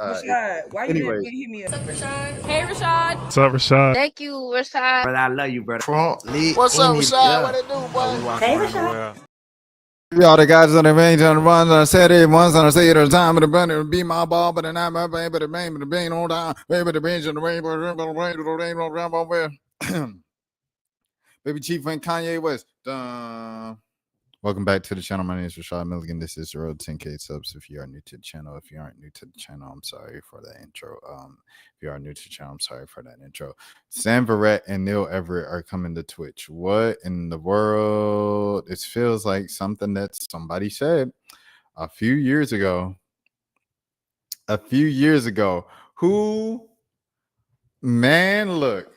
Rashad, why you Anyway, didn't hit me up? What's up, Rashad? Hey, Rashad. What's up, Rashad? Thank you, Rashad. brother, I love you, brother. What's up, Rashad? What it do, boy? Hey, Rashad. All the guys on the range on the runs on the city, ones on the city at a time, but the bunny be my ball, but the night, my baby, the bang, but the bang on down, baby, the range on the rainbow, rainbow, rainbow, baby Chief and Kanye West. Welcome back to the channel. My name is Rashad Milligan. This is the road to 10K subs. If you are new to the channel, if you aren't new to the channel, I'm sorry for that intro. If you are new to the channel, I'm sorry for that intro. Sam Verrett and Neil Everett are coming to Twitch. What in the world? It feels like something that somebody said a few years ago. Who, man, look,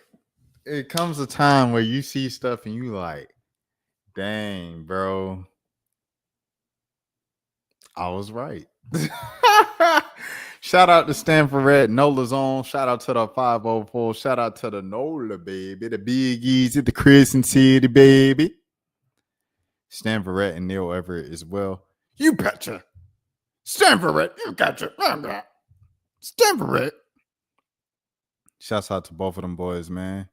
it comes a time where you see stuff and you like, dang, bro, I was right. Shout out to Stanford Red, Nola Zone. Shout out to the 504. Shout out to the Nola, baby. The Big Easy, the Crescent City, baby. Stanford Red and Neil Everett as well. You betcha. Stanford Red, you gotcha. Stanford Red. Shouts out to both of them boys, man.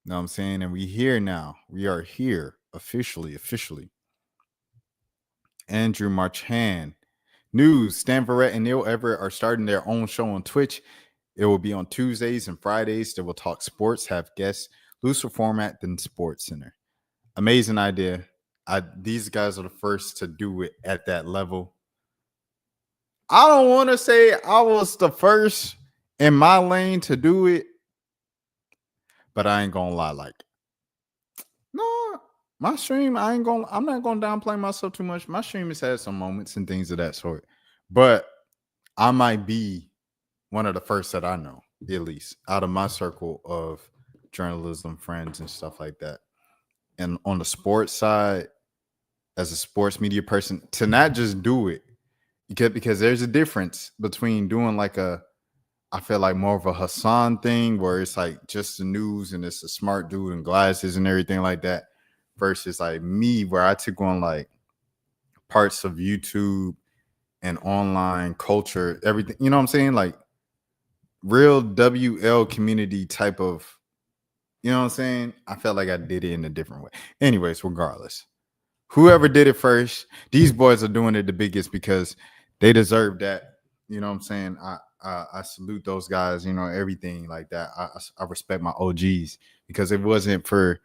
Know what I'm saying? And we here now. We are here officially. Andrew Marchand. News. Stan Verrett and Neil Everett are starting their own show on Twitch. It will be on Tuesdays and Fridays. They will talk sports, have guests, looser format than Sports Center. Amazing idea. These guys are the first to do it at that level. I don't want to say I was the first in my lane to do it, but I ain't gonna lie. Like, no, my stream, I'm not gonna downplay myself too much. My stream has had some moments and things of that sort, but I might be one of the first that I know, at least out of my circle of journalism friends and stuff like that. And on the sports side, as a sports media person, to not just do it, because there's a difference between doing like I feel like more of a Hassan thing where it's like just the news and it's a smart dude and glasses and everything like that, versus like me where I took on like parts of YouTube and online culture, everything, you know what I'm saying? Like real WL community type of, you know what I'm saying? I felt like I did it in a different way. Anyways, regardless, whoever did it first, these boys are doing it the biggest because they deserve that. You know what I'm saying? I salute those guys, you know, everything like that. I respect my OGs, because if it wasn't for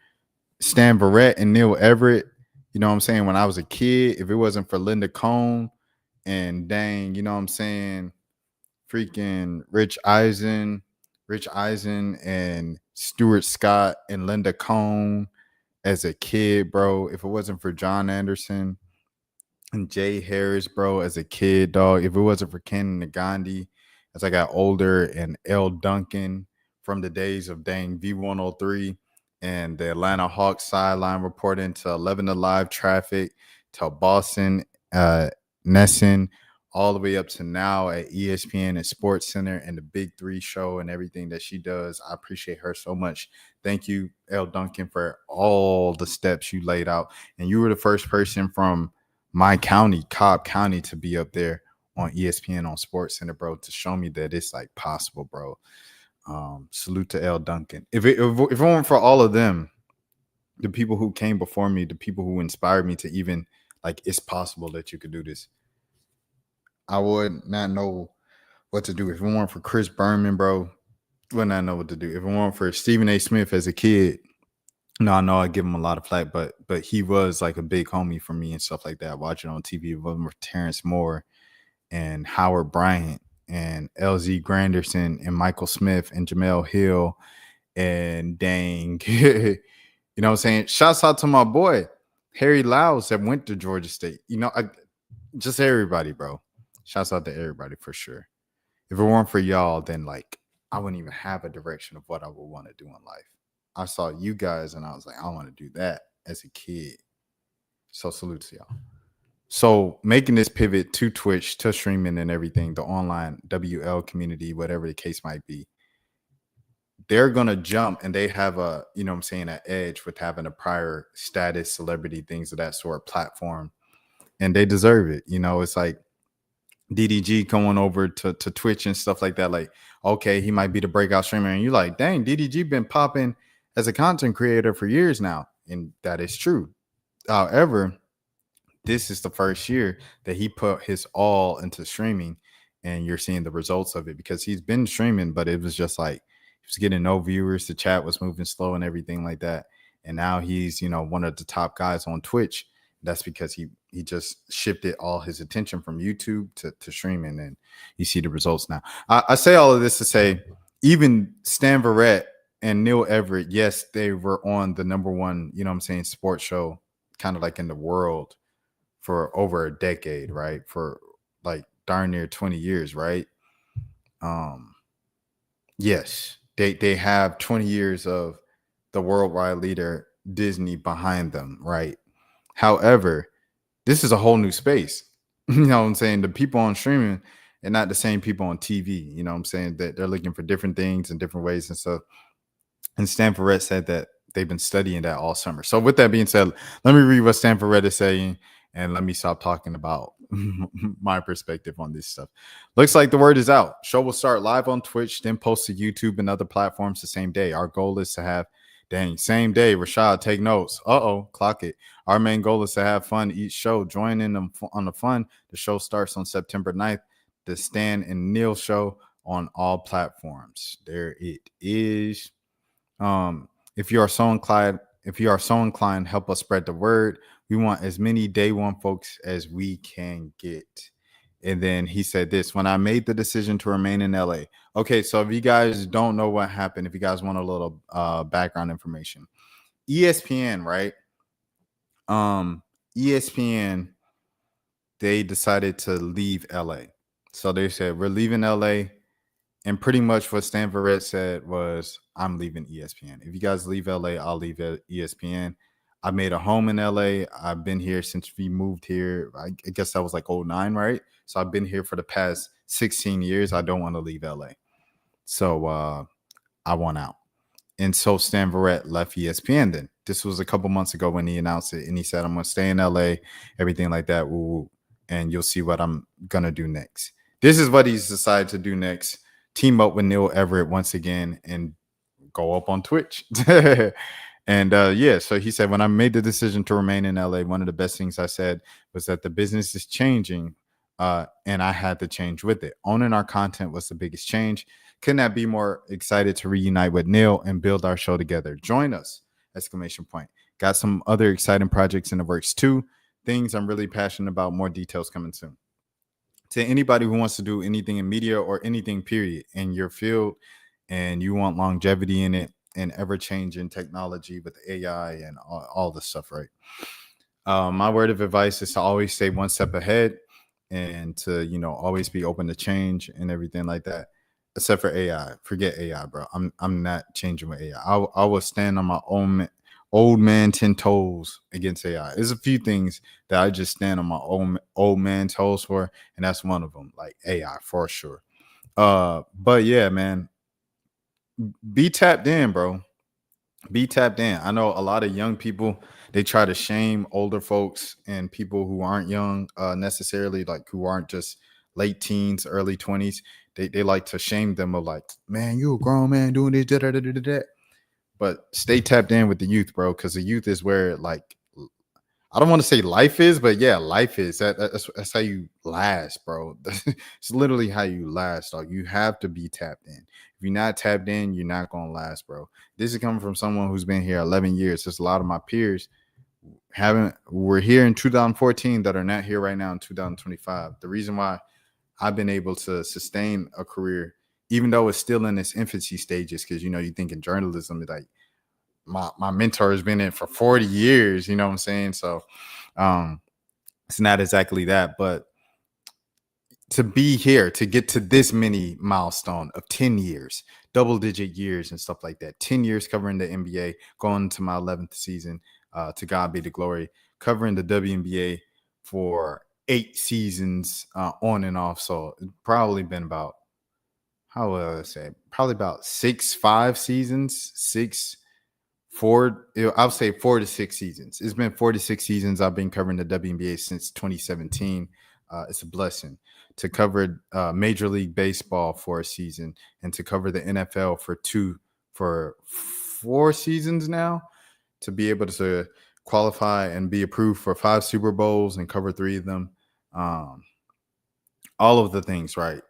Stan Verrett and Neil Everett, you know what I'm saying, when I was a kid, if it wasn't for Linda Cohn and dang, you know what I'm saying, freaking Rich Eisen and Stuart Scott and Linda Cohn as a kid, bro, if it wasn't for John Anderson and Jay Harris, bro, as a kid, dog, if it wasn't for Ken Nagandi as I got older, and L. Duncan from the days of dang V103 and the Atlanta Hawks sideline reporting to 11 Alive Traffic to Boston Nesson, all the way up to now at ESPN and Sports Center and the Big Three show and everything that she does. I appreciate her so much. Thank you, L. Duncan, for all the steps you laid out. And you were the first person from my county, Cobb County, to be up there on ESPN on Sports Center, bro, to show me that it's like possible, bro. Salute to L. Duncan. If it weren't for all of them, the people who came before me, the people who inspired me to even like, it's possible that you could do this, I would not know what to do. If it weren't for Chris Berman, bro, would not know what to do. If it weren't for Stephen A. Smith as a kid, no, I know I give him a lot of flack, but he was like a big homie for me and stuff like that. Watching on TV with Terrence Moore and Howard Bryant and LZ Granderson and Michael Smith and Jamel Hill and dang, you know what I'm saying? Shouts out to my boy Harry Lyles that went to Georgia State. You know, just everybody, bro. Shouts out to everybody for sure. If it weren't for y'all, then like I wouldn't even have a direction of what I would want to do in life. I saw you guys and I was like, I want to do that as a kid. So salute to y'all. So making this pivot to Twitch, to streaming and everything, the online WL community, whatever the case might be, they're going to jump and they have a, you know what I'm saying, an edge with having a prior status, celebrity, things of that sort, platform. And they deserve it. You know, it's like DDG going over to Twitch and stuff like that. Like, okay, he might be the breakout streamer. And you're like, dang, DDG been popping as a content creator for years now. And that is true. However, this is the first year that he put his all into streaming, and you're seeing the results of it because he's been streaming, but it was just like he was getting no viewers. The chat was moving slow and everything like that. And now he's, one of the top guys on Twitch. That's because he just shifted all his attention from YouTube to streaming, and you see the results now. I say all of this to say, even Stan Verrett and Neil Everett, yes, they were on the number one, sports show kind of like in the world for over a decade, right? For like darn near 20 years, right? Yes, they have 20 years of the worldwide leader Disney behind them, right? However, this is a whole new space. You know what I'm saying? The people on streaming and not the same people on TV. You know what I'm saying? That they're looking for different things in different ways and stuff. And Stan Verrett said that they've been studying that all summer. So with that being said, let me read what Stan Verrett is saying, and let me stop talking about my perspective on this stuff. Looks like the word is out. Show will start live on Twitch, then post to YouTube and other platforms the same day. Our goal is to have, same day. Rashad, take notes. Clock it. Our main goal is to have fun each show. Join in on the fun. The show starts on September 9th. The Stan and Neil show on all platforms. There it is. If you are so inclined, help us spread the word. We want as many day one folks as we can get. And then he said this: when I made the decision to remain in LA. Okay, so if you guys don't know what happened, if you guys want a little background information, ESPN, right? ESPN, they decided to leave LA. So they said, we're leaving LA. And pretty much what Stan Verrett said was, I'm leaving ESPN. If you guys leave LA, I'll leave ESPN. I made a home in LA. I've been here since we moved here. I guess that was like 09, right? So I've been here for the past 16 years. I don't want to leave LA. So I want out. And so Stan Verrett left ESPN then. This was a couple months ago when he announced it. And he said, I'm going to stay in LA, everything like that. Woo-woo. And you'll see what I'm going to do next. This is what he's decided to do next. Team up with Neil Everett once again and go up on Twitch. And so he said, when I made the decision to remain in LA, one of the best things I said was that the business is changing and I had to change with it. Owning our content was the biggest change. Could not be more excited to reunite with Neil and build our show together. Join us! ! Got some other exciting projects in the works too. Things I'm really passionate about. More details coming soon. To anybody who wants to do anything in media or anything period in your field and you want longevity in it and ever-changing technology with AI and all this stuff, right? My word of advice is to always stay one step ahead and to, always be open to change and everything like that, except for AI. Forget AI, bro. I'm not changing with AI. I will stand on my own old man 10 toes against AI. There's a few things that I just stand on my old man toes for, and that's one of them, like AI for sure. But yeah, man, be tapped in, bro. Be tapped in. I know a lot of young people, they try to shame older folks and people who aren't young necessarily, like who aren't just late teens, early 20s. They like to shame them of like, man, you a grown man doing this, da. But stay tapped in with the youth, bro, because the youth is where, like, I don't want to say life is, but yeah, life is. That's how you last, bro. It's literally how you last, dog. You have to be tapped in. If you're not tapped in, you're not going to last, bro. This is coming from someone who's been here 11 years. There's a lot of my peers were here in 2014 that are not here right now in 2025. The reason why I've been able to sustain a career, even though it's still in its infancy stages, because you think in journalism, like my mentor has been in for 40 years, you know what I'm saying? So it's not exactly that, but to be here, to get to this many milestone of 10 years, double-digit years and stuff like that, 10 years covering the NBA, going to my 11th season, to God be the glory, covering the WNBA for 8 seasons on and off. So it's probably been about, how would I say, probably about 5 seasons, I'll say 4 to 6 seasons. It's been 4 to 6 seasons. I've been covering the WNBA since 2017. It's a blessing to cover Major League Baseball for a season and to cover the NFL for 4 seasons now, to be able to qualify and be approved for 5 Super Bowls and cover 3 of them. All of the things, right?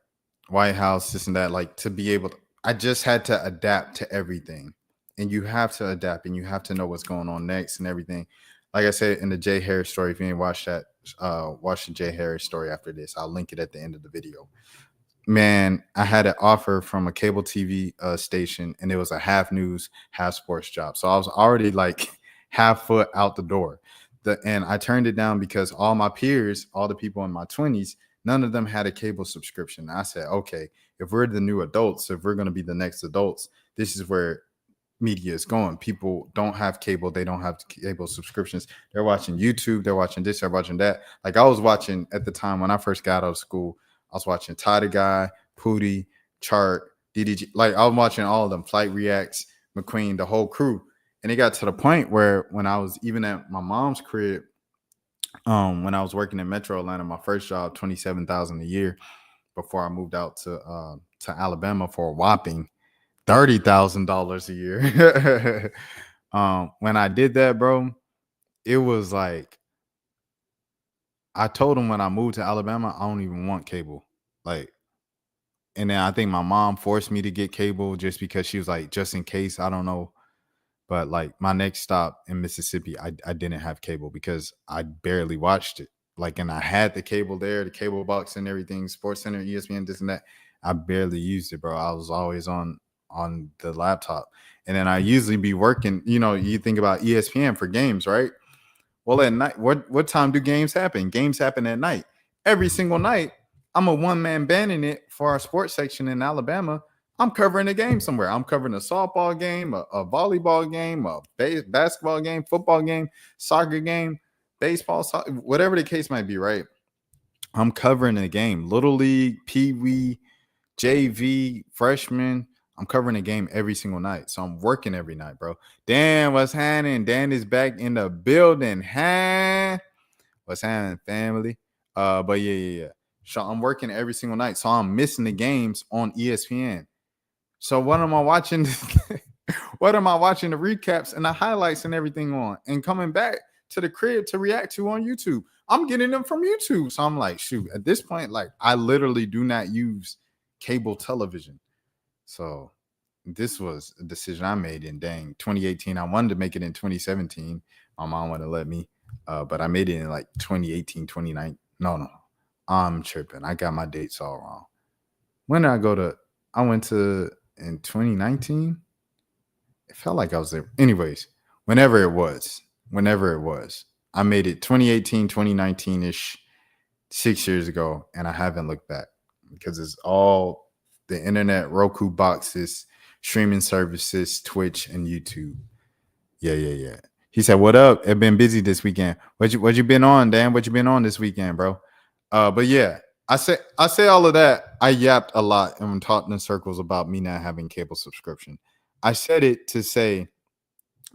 White House, this and that, like to be able to, I just had to adapt to everything. And you have to adapt and you have to know what's going on next and everything. Like I said in the Jay Harris story, if you ain't watched that, watch the Jay Harris story after this. I'll link it at the end of the video. Man, I had an offer from a cable TV station, and it was a half news, half sports job. So I was already like half foot out the door. And I turned it down because all my peers, all the people in my 20s, none of them had a cable subscription. I said, okay, if we're the new adults, if we're going to be the next adults, this is where media is going. People don't have cable. They don't have cable subscriptions. They're watching YouTube. They're watching this. They're watching that. Like I was watching at the time when I first got out of school, I was watching Ty the Guy, Pootie, Chart, DDG. Like I was watching all of them, Flight Reacts, McQueen, the whole crew. And it got to the point where when I was even at my mom's crib, when I was working in Metro Atlanta, my first job, $27,000 a year, before I moved out to Alabama for a whopping $30,000 a year. When I did that, bro, it was like I told him when I moved to Alabama, I don't even want cable. Like, and then I think my mom forced me to get cable just because she was like, just in case, I don't know. But like my next stop in Mississippi, I didn't have cable because I barely watched it. Like, and I had the cable there, the cable box and everything, Sports Center, ESPN, this and that. I barely used it, bro. I was always on the laptop. And then I usually be working, you think about ESPN for games, right? Well, at night, what time do games happen? Games happen at night. Every single night, I'm a one-man band in it for our sports section in Alabama. I'm covering a game somewhere. I'm covering a softball game, a volleyball game, a basketball game, football game, soccer game, baseball, whatever the case might be, right? I'm covering a game. Little League, Pee Wee, JV, freshman. I'm covering a game every single night. So I'm working every night, bro. Dan, what's happening? Dan is back in the building. What's happening, family? But yeah. So I'm working every single night. So I'm missing the games on ESPN. So what am I watching? What am I watching the recaps and the highlights and everything on? And coming back to the crib to react to on YouTube. I'm getting them from YouTube. So I'm like, shoot, at this point, like I literally do not use cable television. So this was a decision I made in 2018. I wanted to make it in 2017. My mom wouldn't let me. But I made it in like 2018, 2019. No. I'm tripping. I got my dates all wrong. When did I go to? I went to in 2019. It felt like I was there. Anyways, whenever it was, I made it 2018, 2019-ish, 6 years ago, and I haven't looked back because it's all the internet, Roku boxes, streaming services, Twitch, and YouTube. Yeah. He said, "What up? I've been busy this weekend. What you been on, Dan? What you been on this weekend, bro?" But yeah, I say all of that. I yapped a lot and talked in circles about me not having cable subscription. I said it to say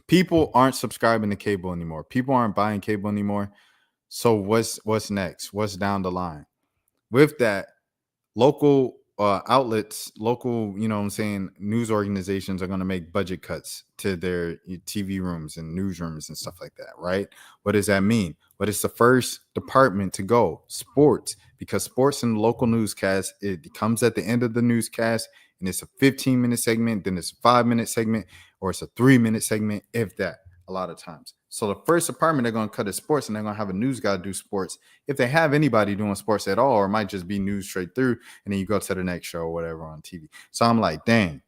people aren't subscribing to cable anymore. People aren't buying cable anymore. So what's next? What's down the line? With that, local outlets, local, news organizations are going to make budget cuts to their TV rooms and newsrooms and stuff like that, right? What does that mean? But it's the first department to go, sports, because sports in the local newscast, it comes at the end of the newscast and it's a 15-minute segment, then it's a 5-minute segment, or it's a 3-minute segment, if that, a lot of times. So the first department they're going to cut is sports, and they're going to have a news guy do sports. If they have anybody doing sports at all, or it might just be news straight through, and then you go to the next show or whatever on TV. So I'm like, dang.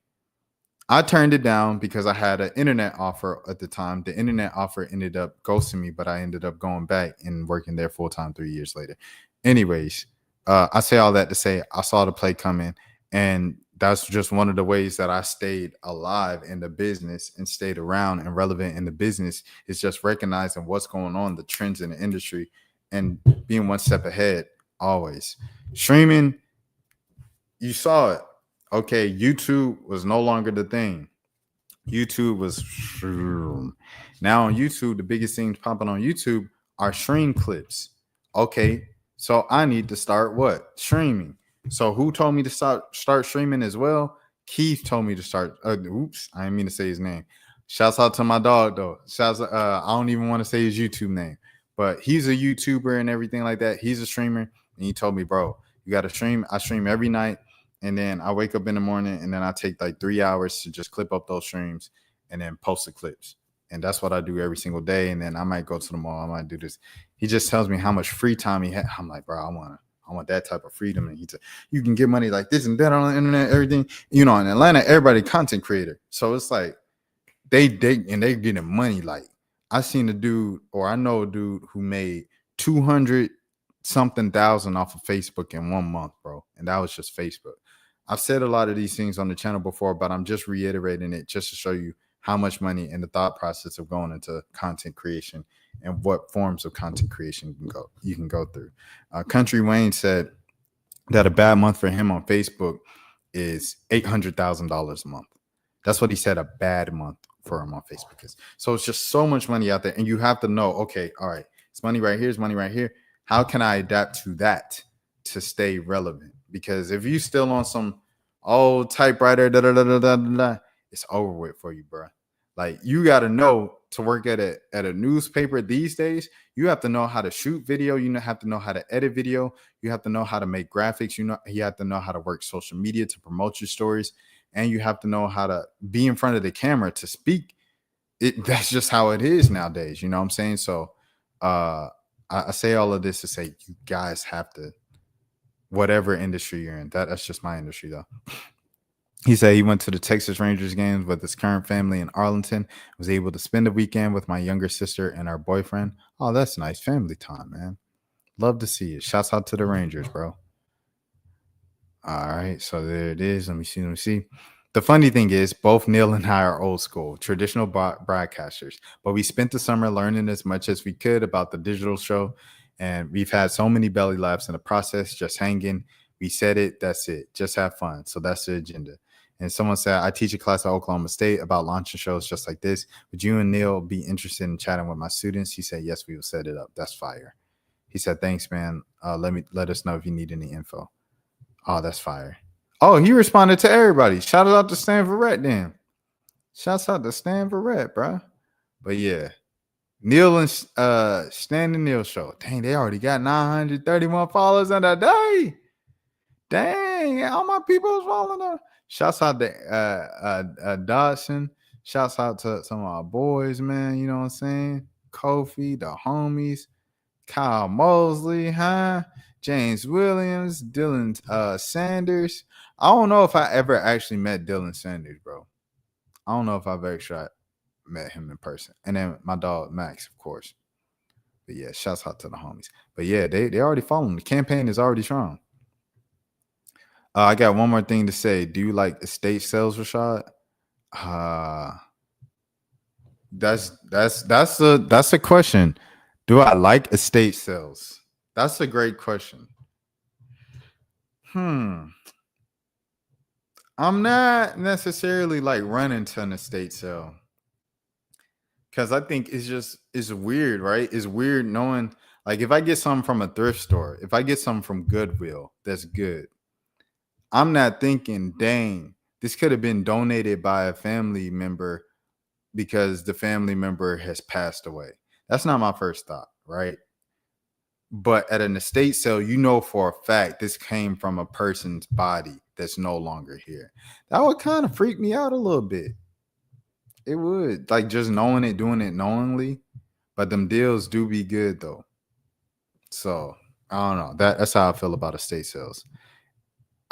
I turned it down because I had an internet offer at the time. The internet offer ended up ghosting me, but I ended up going back and working there full time 3 years later. Anyways, I say all that to say I saw the play coming, and that's just one of the ways that I stayed alive in the business and stayed around and relevant in the business, is just recognizing what's going on, the trends in the industry, and being one step ahead always. Streaming, you saw it. Okay, YouTube was no longer the thing. YouTube was now on YouTube. The biggest things popping on YouTube are stream clips. Okay, So I need to start what? Streaming. So who told me to start streaming as well? Keith told me to start. Oops, I didn't mean to say his name. Shouts out to my dog though. I don't even want to say his YouTube name, but he's a YouTuber and everything like that. He's a streamer, and he told me, bro, you got to stream. I stream every night, and then I wake up in the morning, and then I take like 3 hours to just clip up those streams and then post the clips. And that's what I do every single day. And then I might go to the mall. I might do this. He just tells me how much free time he had. I'm like, bro, I want that type of freedom. And he said, you can get money like this and that on the internet, everything. You know, in Atlanta, everybody content creator. So it's like they getting money. Like I seen a dude, or I know a dude who made 200 something thousand off of Facebook in 1 month, bro. And that was just Facebook. I've said a lot of these things on the channel before, but I'm just reiterating it just to show you how much money and the thought process of going into content creation and what forms of content creation you can go through. Country Wayne said that a bad month for him on Facebook is $800,000 a month. That's what he said a bad month for him on Facebook is. So it's just so much money out there, and you have to know, okay, all right, it's money right here, it's money right here. How can I adapt to that to stay relevant? Because if you still on some old typewriter, it's over with for you, bro. Like you got to know to work at a newspaper these days. You have to know how to shoot video. You have to know how to edit video. You have to know how to make graphics. You have to know how to work social media to promote your stories, and you have to know how to be in front of the camera to speak. That's just how it is nowadays. You know what I'm saying? So I say all of this to say you guys have to, whatever industry you're in. That's just my industry though. He said he went to the Texas Rangers games with his current family in Arlington, was able to spend the weekend with my younger sister and our boyfriend. Oh, that's nice. Family time, man. Love to see it. Shouts out to the Rangers, bro. All right, so there it is. Let me see. The funny thing is, both Neil and I are old school, traditional broadcasters, but we spent the summer learning as much as we could about the digital show, and we've had so many belly laughs in the process, just hanging. We said it, that's it. Just have fun. So that's the agenda. And someone said, I teach a class at Oklahoma State about launching shows just like this. Would you and Neil be interested in chatting with my students? He said, yes, we will set it up. That's fire. He said, thanks, man. Let us know if you need any info. Oh, that's fire. Oh, he responded to everybody. Shout out to Stanford Red, then. Shouts out to Stanford Red, bro. But yeah, Neil and Stan and Neil show. Dang, they already got 931 followers in a day. Dang, all my people is following up. Shouts out to Dodson. Shouts out to some of our boys, man. You know what I'm saying? Kofi, the homies, Kyle Mosley, huh? James Williams, Dylan Sanders. I don't know if I ever actually met Dylan Sanders, bro. I don't know if I've actually met him in person. And then my dog Max, of course. But yeah, shouts out to the homies. But yeah, they already following. The campaign is already strong. I got one more thing to say. Do you like estate sales, Rashad? That's a question. Do I like estate sales? That's a great question. I'm not necessarily like running to an estate sale, because I think it's weird, right? It's weird knowing, like, if I get something from a thrift store, if I get something from Goodwill, that's good. I'm not thinking, dang, this could have been donated by a family member because the family member has passed away. That's not my first thought, right? But at an estate sale, you know for a fact this came from a person's body that's no longer here. That would kind of freak me out a little bit. It would, like, just knowing it, doing it knowingly. But them deals do be good though. So I don't know. That's how I feel about estate sales.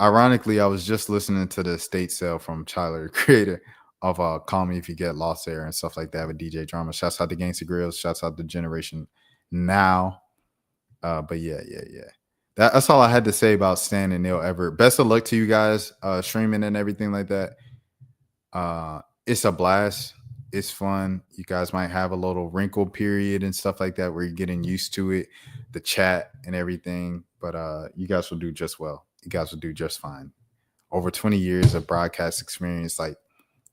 Ironically, I was just listening to the estate sale from Tyler, the creator of Call Me If You Get Lost There and stuff like that with DJ Drama. Shouts out to Gangsta Grills. Shouts out to Generation Now. But yeah. That's all I had to say about Stan and Neil Everett. Best of luck to you guys streaming and everything like that. It's a blast. It's fun. You guys might have a little wrinkle period and stuff like that where you're getting used to it, the chat and everything. But you guys will do just well. You guys will do just fine. Over 20 years of broadcast experience, like,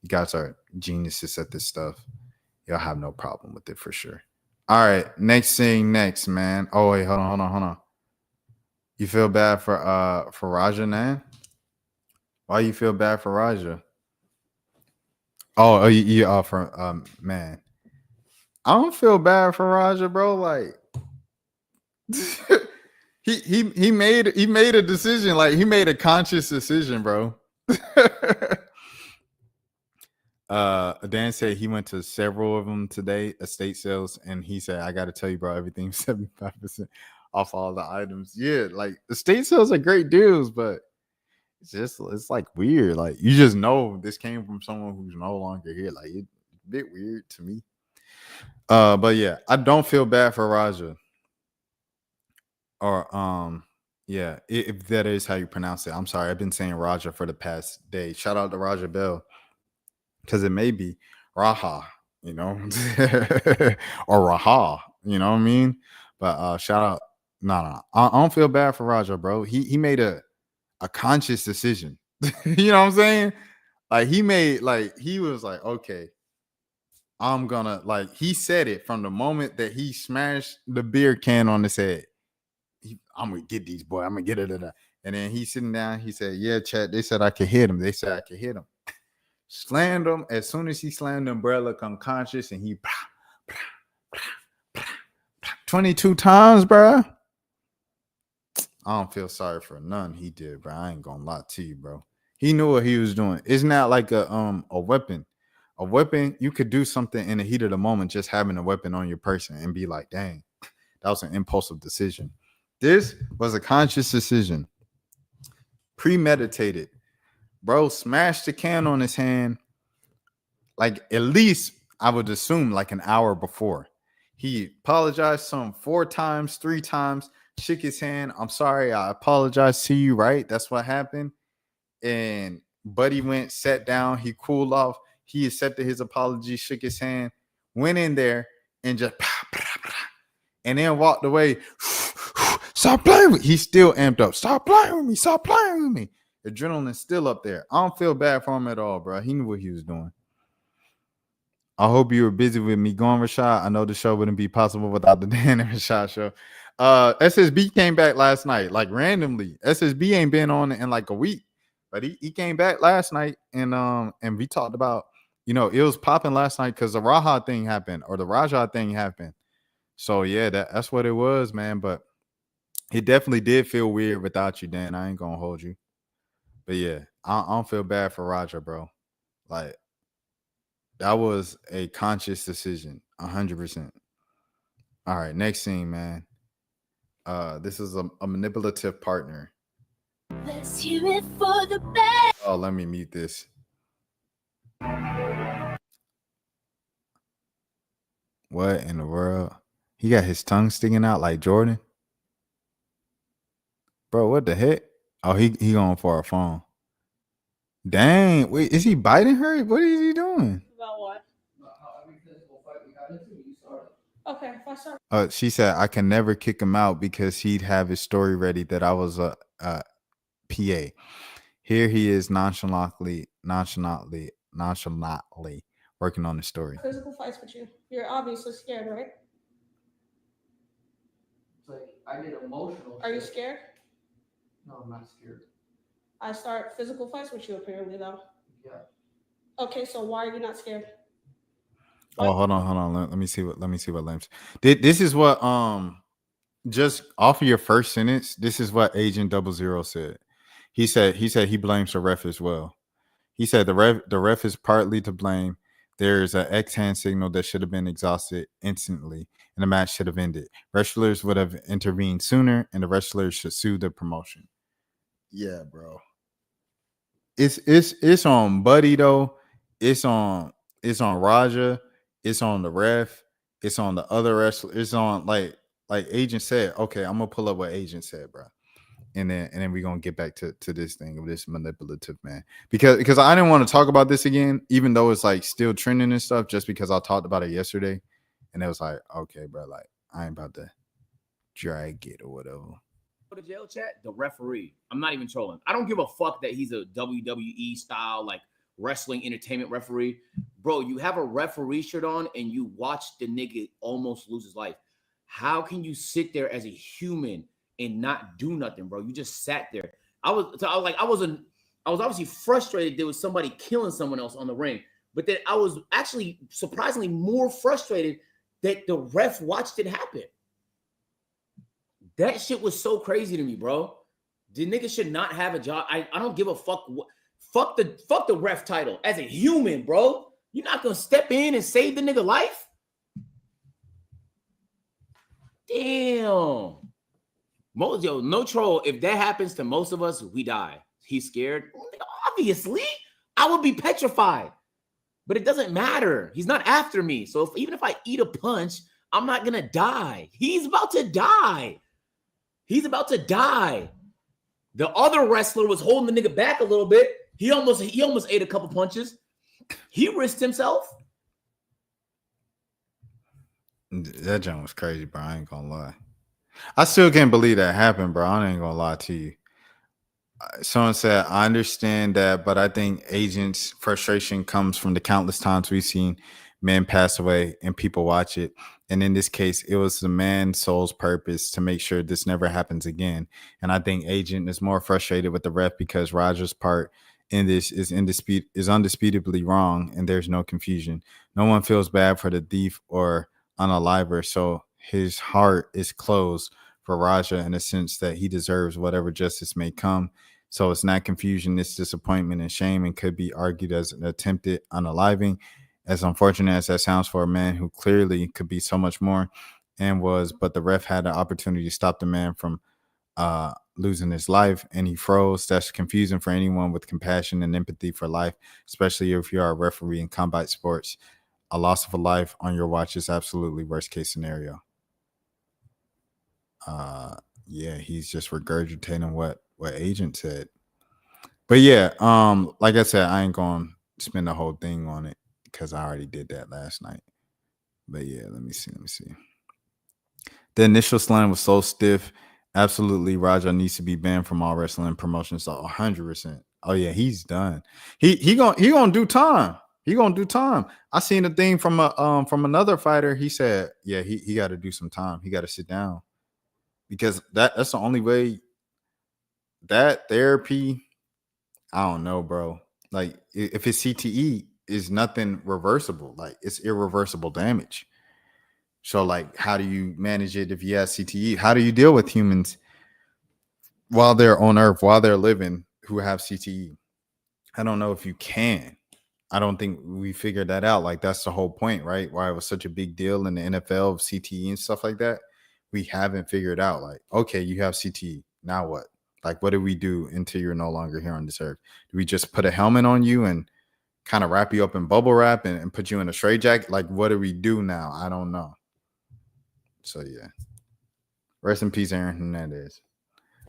you guys are geniuses at this stuff. You'll have no problem with it for sure. All right, next, man. Oh, wait, hold on. You feel bad for Raja, man? Why you feel bad for Raja? Oh, you for man. I don't feel bad for Raja, bro. Like he made a decision. Like he made a conscious decision, bro. Dan said he went to several of them today, estate sales, and he said, I gotta tell you, bro, everything's 75% off all the items. Yeah, like estate sales are great deals, but it's like weird. Like you just know this came from someone who's no longer here. Like it's a bit weird to me. But yeah, I don't feel bad for Raja. Or yeah, if that is how you pronounce it. I'm sorry, I've been saying Raja for the past day. Shout out to Raja Bell. Because it may be Raha, you know, or Raha, you know what I mean? But shout out. No. I don't feel bad for Raja, bro. He made a conscious decision. You know what I'm saying? Like he was like, okay, I'm gonna he said it from the moment that he smashed the beer can on his head. I'm gonna get these boy. I'm gonna get it. And then he's sitting down. He said, yeah, chat. They said I could hit him. They said I could hit him. Slammed him. As soon as he slammed the umbrella, unconscious, and he 22 times, bro. I don't feel sorry for none he did, bro. I ain't gonna lie to you, bro. He knew what he was doing. It's not like a weapon. A weapon, you could do something in the heat of the moment, just having a weapon on your person and be like, dang, that was an impulsive decision. This was a conscious decision, premeditated. Bro smashed the can on his hand, like at least I would assume like an hour before. He apologized some 4 times, 3 times, shook his hand. I'm sorry, I apologize to you, right? That's what happened. And Buddy went, sat down, he cooled off. He accepted his apology, shook his hand, went in there and just and then walked away. Stop playing with me. He's still amped up. Stop playing with me. Stop playing with me. Adrenaline's still up there. I don't feel bad for him at all, bro. He knew what he was doing. I hope you were busy with me going, Rashad. I know the show wouldn't be possible without the Dan and Rashad show. SSB came back last night, like randomly. SSB ain't been on in like a week, but he came back last night and we talked about, you know, it was popping last night because the Raha thing happened or the Raja thing happened. So yeah, that's what it was, man. But it definitely did feel weird without you, Dan. I ain't gonna hold you. But yeah, I don't feel bad for Raja, bro. Like that was a conscious decision, 100%. All right, next scene, man. This is a manipulative partner. Let's hear it for the best. Oh, let me mute this. What in the world? He got his tongue sticking out like Jordan. Bro, what the heck? Oh, he going for a phone. Dang, wait, is he biting her? What is he doing? About what? Okay, if I start. She said I can never kick him out because he'd have his story ready that I was a PA. Here he is nonchalantly working on the story. Physical fights with you. You're obviously scared, right? It's like I get emotional. Are you scared? No, I'm not scared. I start physical fights with you apparently though. Yeah. Okay, so why are you not scared? Oh, hold on. Let me see what Lamps. This is what just off of your first sentence, this is what Agent 00 said. He said he blames the ref as well. He said the ref is partly to blame. There's an X-hand signal that should have been exhausted instantly, and the match should have ended. Wrestlers would have intervened sooner, and the wrestlers should sue the promotion. Yeah, bro. It's on Buddy though. It's on Raja. It's on the ref. It's on the other wrestler. It's on like Agent said. Okay, I'm gonna pull up what Agent said, bro. And then we're gonna get back to this thing of this manipulative man. Because I didn't want to talk about this again, even though it's like still trending and stuff, just because I talked about it yesterday. And it was like, okay, bro, like I ain't about to drag it or whatever. The jail chat, the referee. I'm not even trolling. I don't give a fuck that he's a WWE style, like wrestling entertainment referee. Bro, you have a referee shirt on and you watch the nigga almost lose his life. How can you sit there as a human and not do nothing, bro. You just sat there. I was obviously frustrated there was somebody killing someone else on the ring, but then I was actually surprisingly more frustrated that the ref watched it happen. That shit was so crazy to me, bro. The nigga should not have a job. I don't give a fuck. Fuck the ref title. As a human, bro, you're not gonna step in and save the nigga life. Damn. No troll. If that happens to most of us, we die. He's scared. Obviously, I would be petrified. But it doesn't matter. He's not after me. So even if I eat a punch, I'm not gonna die. He's about to die. He's about to die. The other wrestler was holding the nigga back a little bit. He almost ate a couple punches. He risked himself. That jump was crazy, bro. I ain't gonna lie. I still can't believe that happened, bro. I ain't gonna lie to you. Someone said, I understand that, but I think agents' frustration comes from the countless times we've seen men pass away and people watch it. And in this case, it was the man's soul's purpose to make sure this never happens again. And I think agent is more frustrated with the ref because Roger's part in this is undisputably wrong, and there's no confusion. No one feels bad for the thief or unaliver, so his heart is closed for Raja in the sense that he deserves whatever justice may come. So it's not confusion, it's disappointment and shame, and could be argued as an attempted unaliving. As unfortunate as that sounds for a man who clearly could be so much more and was, but the ref had an opportunity to stop the man from losing his life, and he froze. That's confusing for anyone with compassion and empathy for life, especially if you are a referee in combat sports. A loss of a life on your watch is absolutely worst case scenario. Yeah, he's just regurgitating what agent said. But yeah, like I said, I ain't gonna spend the whole thing on it because I already did that last night. But yeah, let me see. The initial slam was so stiff. Absolutely, Raja needs to be banned from all wrestling promotions. So 100%. Oh yeah, he's done. He gonna do time. He gonna do time. I seen a thing from another fighter. He said, yeah, he got to do some time. He got to sit down because that's the only way. That therapy, I don't know, bro. Like if it's CTE, is nothing reversible. Like it's irreversible damage. So like, how do you manage it if you have CTE? How do you deal with humans while they're on Earth, while they're living, who have CTE? I don't know if you can. I don't think we figured that out. Like that's the whole point, right? Why it was such a big deal in the NFL of CTE and stuff like that. We haven't figured out. Like, okay, you have CTE. Now what? Like, what do we do until you're no longer here on this earth? Do we just put a helmet on you and kind of wrap you up in bubble wrap and put you in a straitjacket? Like, what do we do now? I don't know. So, yeah. Rest in peace, Aaron Hernandez.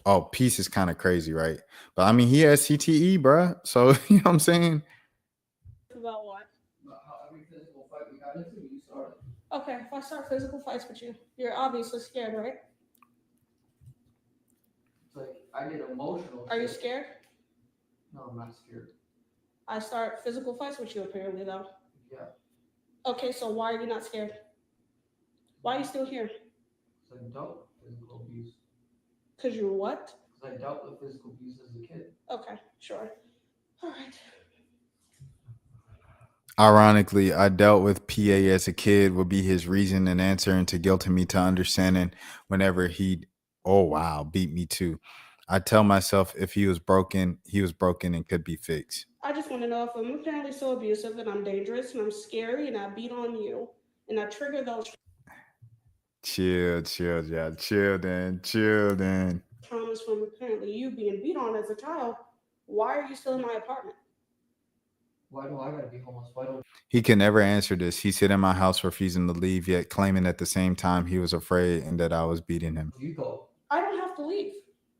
Oh, peace is kind of crazy, right? But, I mean, he has CTE, bro. So, you know what I'm saying? About what? About how every physical fight we got into, you started. Okay, if I start physical fights with you, you're obviously scared, right? It's like I get emotional. Are you shit. scared? No, I'm not scared. I start physical fights with you apparently though. Yeah. Okay, so why are you not scared? Why are you still here? Because I dealt with physical abuse. Because you're what? Because I dealt with physical abuse as a kid. Okay, sure. All right. Ironically, I dealt with PA as a kid would be his reason and answer into guilting me to understanding whenever he'd, oh wow, beat me too. I tell myself if he was broken and could be fixed. I just want to know if I'm apparently so abusive and I'm dangerous and I'm scary and I beat on you and I trigger those Chill, yeah, chill then. traumas from apparently you being beat on as a child. Why are you still in my apartment? Why do I gotta be homeless? Why don't He can never answer this. He sit in my house refusing to leave, yet claiming at the same time he was afraid and that I was beating him. you go? I don't have to leave.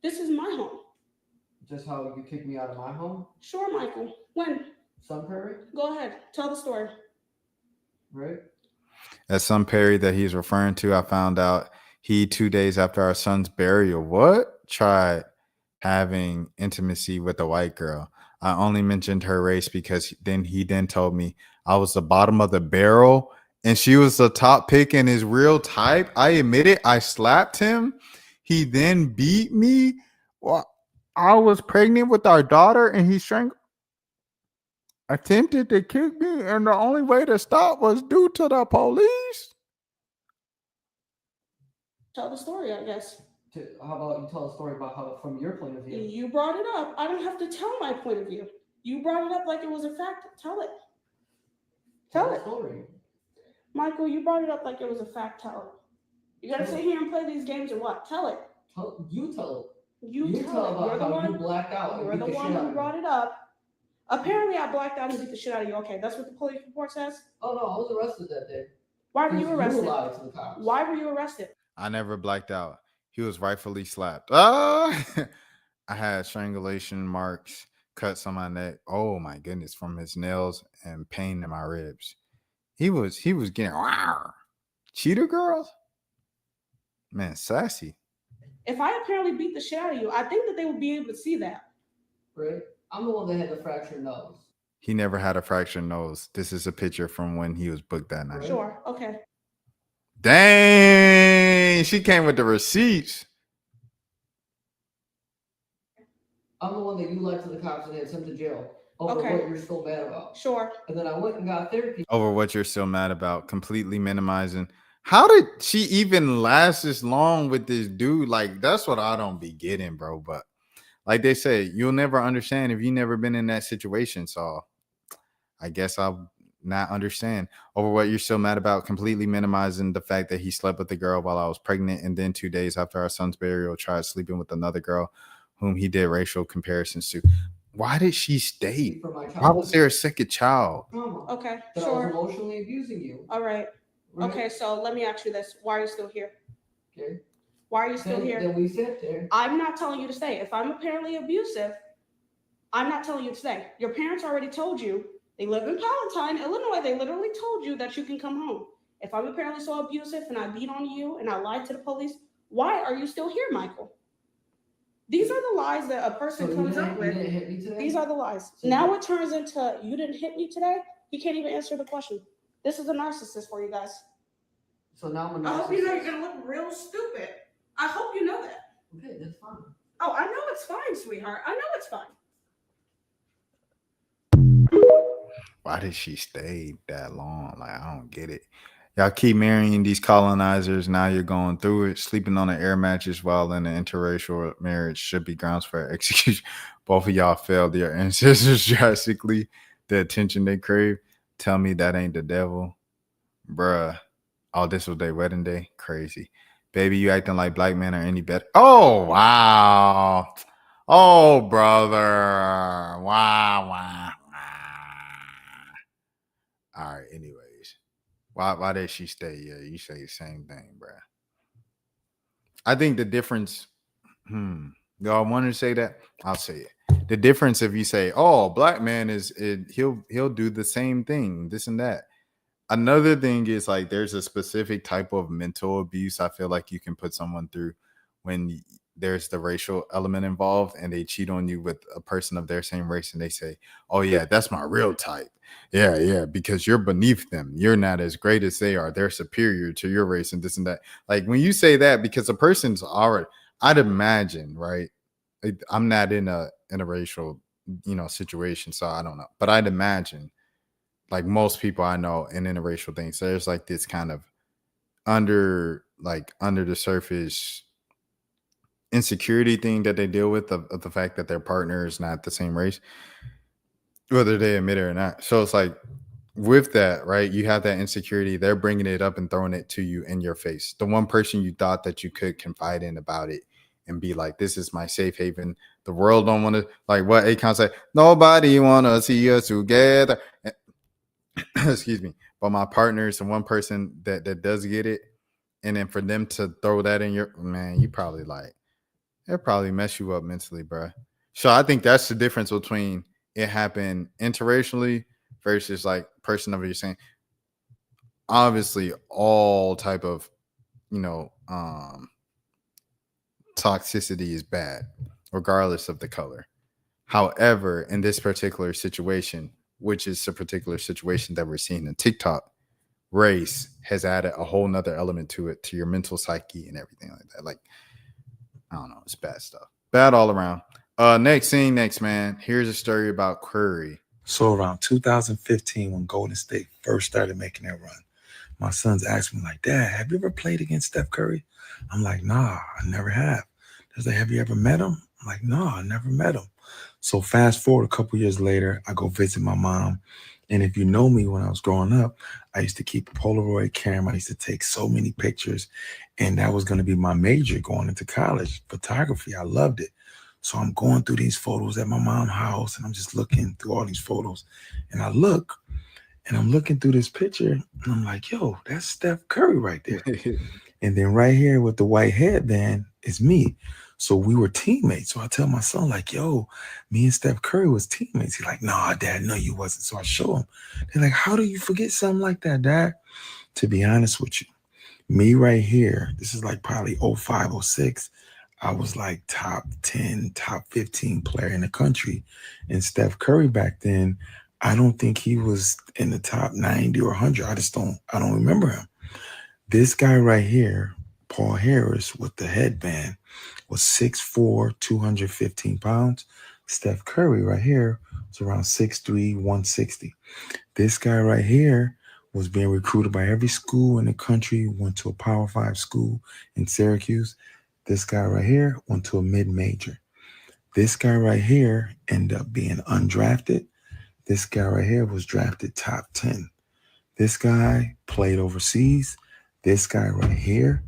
This is my home. Just how you kicked me out of my home? Sure, Michael. When? Sun Prairie? Go ahead. Tell the story. Right? At some Perry that he's referring to, I found out he 2 days after our son's burial, tried having intimacy with a white girl. I only mentioned her race because he told me I was the bottom of the barrel and she was the top pick in his real type. I admit it. I slapped him. He then beat me. Well, I was pregnant with our daughter, and he attempted to kick me, and the only way to stop was due to the police. Tell the story, I guess. How about you tell a story about how, from your point of view? You brought it up. I don't have to tell my point of view. You brought it up like it was a fact. Tell it. Tell the it. story. Michael, you brought it up like it was a fact. Tell it. You gotta sit here and play these games or what? Tell it. You tell it. You tell it. about You're the how one. you blacked out. You're the one who brought it up. Apparently, I blacked out and beat the shit out of you. Okay, that's what the police report says. Oh no, I was arrested that day. Why were you arrested? You lied to the cops. Why were you arrested? I never blacked out. He was rightfully slapped. I had strangulation marks, cuts on my neck. Oh my goodness, from his nails and pain in my ribs. He was getting cheater girls. Man, sassy. If I apparently beat the shit out of you, I think that they would be able to see that. Right? I'm the one that had the fractured nose. He never had a fractured nose. This is a picture from when he was booked that night. Sure. Okay. Dang, she came with the receipts. I'm the one that you lied to the cops and had sent to jail over Okay. what you're still mad about. Sure. And then I went and got therapy. Over what you're still mad about, completely minimizing. How did she even last this long with this dude? Like, that's what I don't be getting, bro. But like they say, you'll never understand if you never been in that situation. So I guess I'll not understand. Over what you're still mad about, completely minimizing the fact that he slept with the girl while I was pregnant, and then 2 days after our son's burial tried sleeping with another girl whom he did racial comparisons to. Why did she stay? For my Why was there a second child? trauma. Okay. That I Sure. was emotionally abusing you. All right. Right? Okay. So let me ask you this: why are you still here? Okay. Why are you still here? Then we sat there. I'm not telling you to stay. If I'm apparently abusive, I'm not telling you to stay. Your parents already told you. They live in Palatine, Illinois. They literally told you that you can come home. If I'm apparently so abusive and I beat on you and I lied to the police, why are you still here, Michael? These are the lies that a person So comes you up with. didn't hit me today? These are the lies. So Now you- it turns into you didn't hit me today. He can't even answer the question. This is a narcissist for you guys. So now I'm a I hope you know you're narcissist. gonna look real stupid. I hope you know that. Okay, that's fine. Oh, I know it's fine, sweetheart. I know it's fine. Why did she stay that long? Like, I don't get it. Y'all keep marrying these colonizers. Now you're going through it. Sleeping on an air mattress while in an interracial marriage should be grounds for execution. Both of y'all failed your ancestors drastically. The attention they crave. Tell me that ain't the devil. Bruh. Oh, this was their wedding day? Crazy. Baby, you acting like black men are any better. Oh, wow. Oh, brother. Wow. All right, anyways. Why did she stay? Yeah, you say the same thing, bruh. I think the difference, y'all want to say that? I'll say it. The difference if you say, oh, black man he'll do the same thing, this and that. Another thing is like there's a specific type of mental abuse I feel like you can put someone through when there's the racial element involved and they cheat on you with a person of their same race and they say, oh yeah, that's my real type. Yeah, because you're beneath them. You're not as great as they are. They're superior to your race and this and that. Like when you say that, because a person's already, I'd imagine, right? I'm not in a racial, situation, so I don't know. But I'd imagine like most people I know in interracial things, there's like this kind of under the surface insecurity thing that they deal with of the fact that their partner is not the same race, whether they admit it or not. So it's like with that, right? You have that insecurity. They're bringing it up and throwing it to you in your face. The one person you thought that you could confide in about it and be like, this is my safe haven. The world don't want to, like what Akon said, nobody want to see us together. Excuse me. But my partner is the one person that does get it. And then for them to throw that in your, man, you probably like, it'll probably mess you up mentally, bro. So I think that's the difference between it happened interracially versus like person of your saying. Obviously, all type of, toxicity is bad, regardless of the color. However, in this particular situation, which is a particular situation that we're seeing in TikTok, race has added a whole nother element to it, to your mental psyche and everything like that. Like I don't know. It's bad stuff. Bad all around. Next, man. Here's a story about Curry. So around 2015, when Golden State first started making that run, my sons asked me, like, Dad, have you ever played against Steph Curry? I'm like, nah, I never have. They're like, have you ever met him? I'm like, no, I never met him. So fast forward a couple years later, I go visit my mom. And if you know me, when I was growing up, I used to keep a Polaroid camera. I used to take so many pictures. And that was going to be my major going into college, photography. I loved it. So I'm going through these photos at my mom's house, and I'm just looking through all these photos. And I look, and I'm looking through this picture, and I'm like, yo, that's Steph Curry right there. And then right here with the white headband is me. So we were teammates. So I tell my son, like, yo, me and Steph Curry was teammates. He's like, nah, Dad, no, you wasn't. So I show him. They're like, how do you forget something like that, Dad? To be honest with you, me right here, this is like probably 05, 06. I was like top 10, top 15 player in the country. And Steph Curry back then, I don't think he was in the top 90 or 100. I don't remember him. This guy right here, Paul Harris with the headband, was 6'4", 215 pounds. Steph Curry right here was around 6'3", 160. This guy right here was being recruited by every school in the country, went to a Power 5 school in Syracuse. This guy right here went to a mid-major. This guy right here ended up being undrafted. This guy right here was drafted top 10. This guy played overseas. This guy right here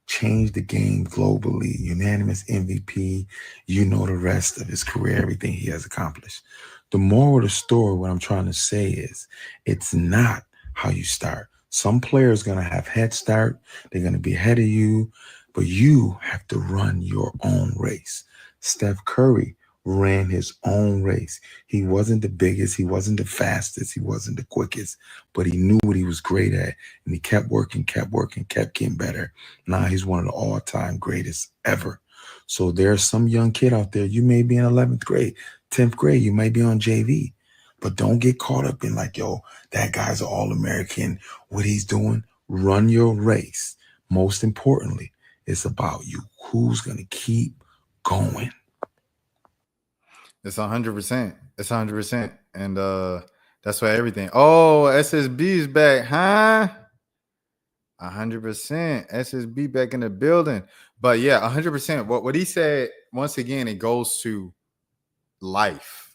changed the game globally, unanimous MVP. You know the rest of his career, everything he has accomplished. The moral of the story, what I'm trying to say is, it's not how you start. Some players going to have head start. They're going to be ahead of you, but you have to run your own race. Steph Curry ran his own race. He wasn't the biggest, he wasn't the fastest, he wasn't the quickest, but he knew what he was great at, and he kept working, kept getting better. Now he's one of the all-time greatest ever. So there's some young kid out there, you may be in 11th grade, 10th grade, you might be on JV, but don't get caught up in like, yo, that guy's an All-American, what he's doing. Run your race. Most importantly, it's about you. Who's going to keep going? It's 100%. It's 100%. And that's why everything. Oh, SSB is back, huh? 100%. SSB back in the building. But yeah, 100%. What he said, once again, it goes to life.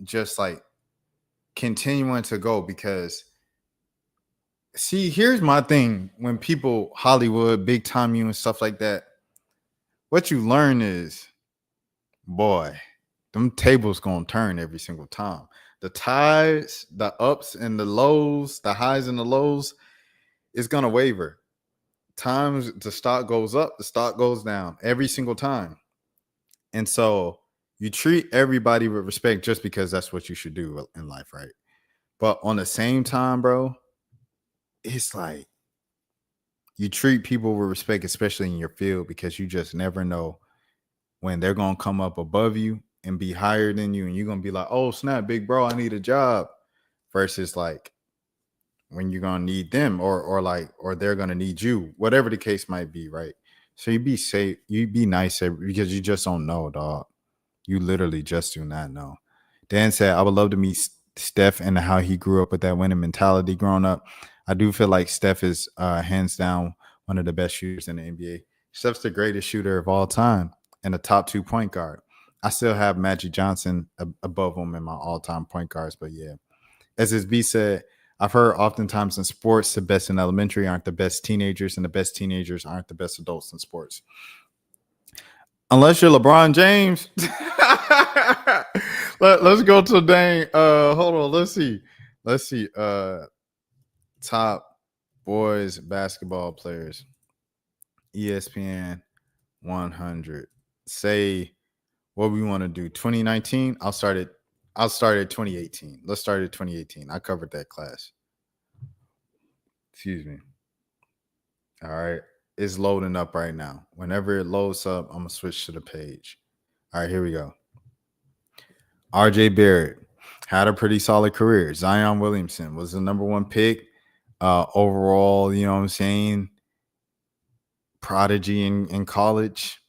Just like continuing to go, because see, here's my thing. When people, Hollywood, big time you and stuff like that, what you learn is, boy, them tables gonna turn every single time. The tides, the ups and the lows, the highs and the lows, is gonna waver. Times the stock goes up, the stock goes down every single time. And so you treat everybody with respect just because that's what you should do in life, right? But on the same time, bro, it's like you treat people with respect, especially in your field, because you just never know when they're gonna come up above you and be higher than you, and you're gonna be like, oh snap, big bro, I need a job, versus like when you're gonna need them, or they're gonna need you, whatever the case might be, right? So you be safe, you be nice, because you just don't know, dog. You literally just do not know. Dan said, I would love to meet Steph and how he grew up with that winning mentality growing up. I do feel like Steph is hands down one of the best shooters in the NBA. Steph's the greatest shooter of all time and a top 2 point guard. I still have Magic Johnson above him in my all-time point guards, but yeah. SSB said, I've heard oftentimes in sports, the best in elementary aren't the best teenagers, and the best teenagers aren't the best adults in sports. Unless you're LeBron James. Let's go to Dane. Hold on. Let's see. Top boys basketball players. ESPN 100. Say what we want to do. 2019. I'll start at 2018. Let's start at 2018. I covered that class. Excuse me. All right. It's loading up right now. Whenever it loads up, I'm going to switch to the page. All right, here we go. RJ Barrett had a pretty solid career. Zion Williamson was the number 1 pick overall, you know what I'm saying? Prodigy in college.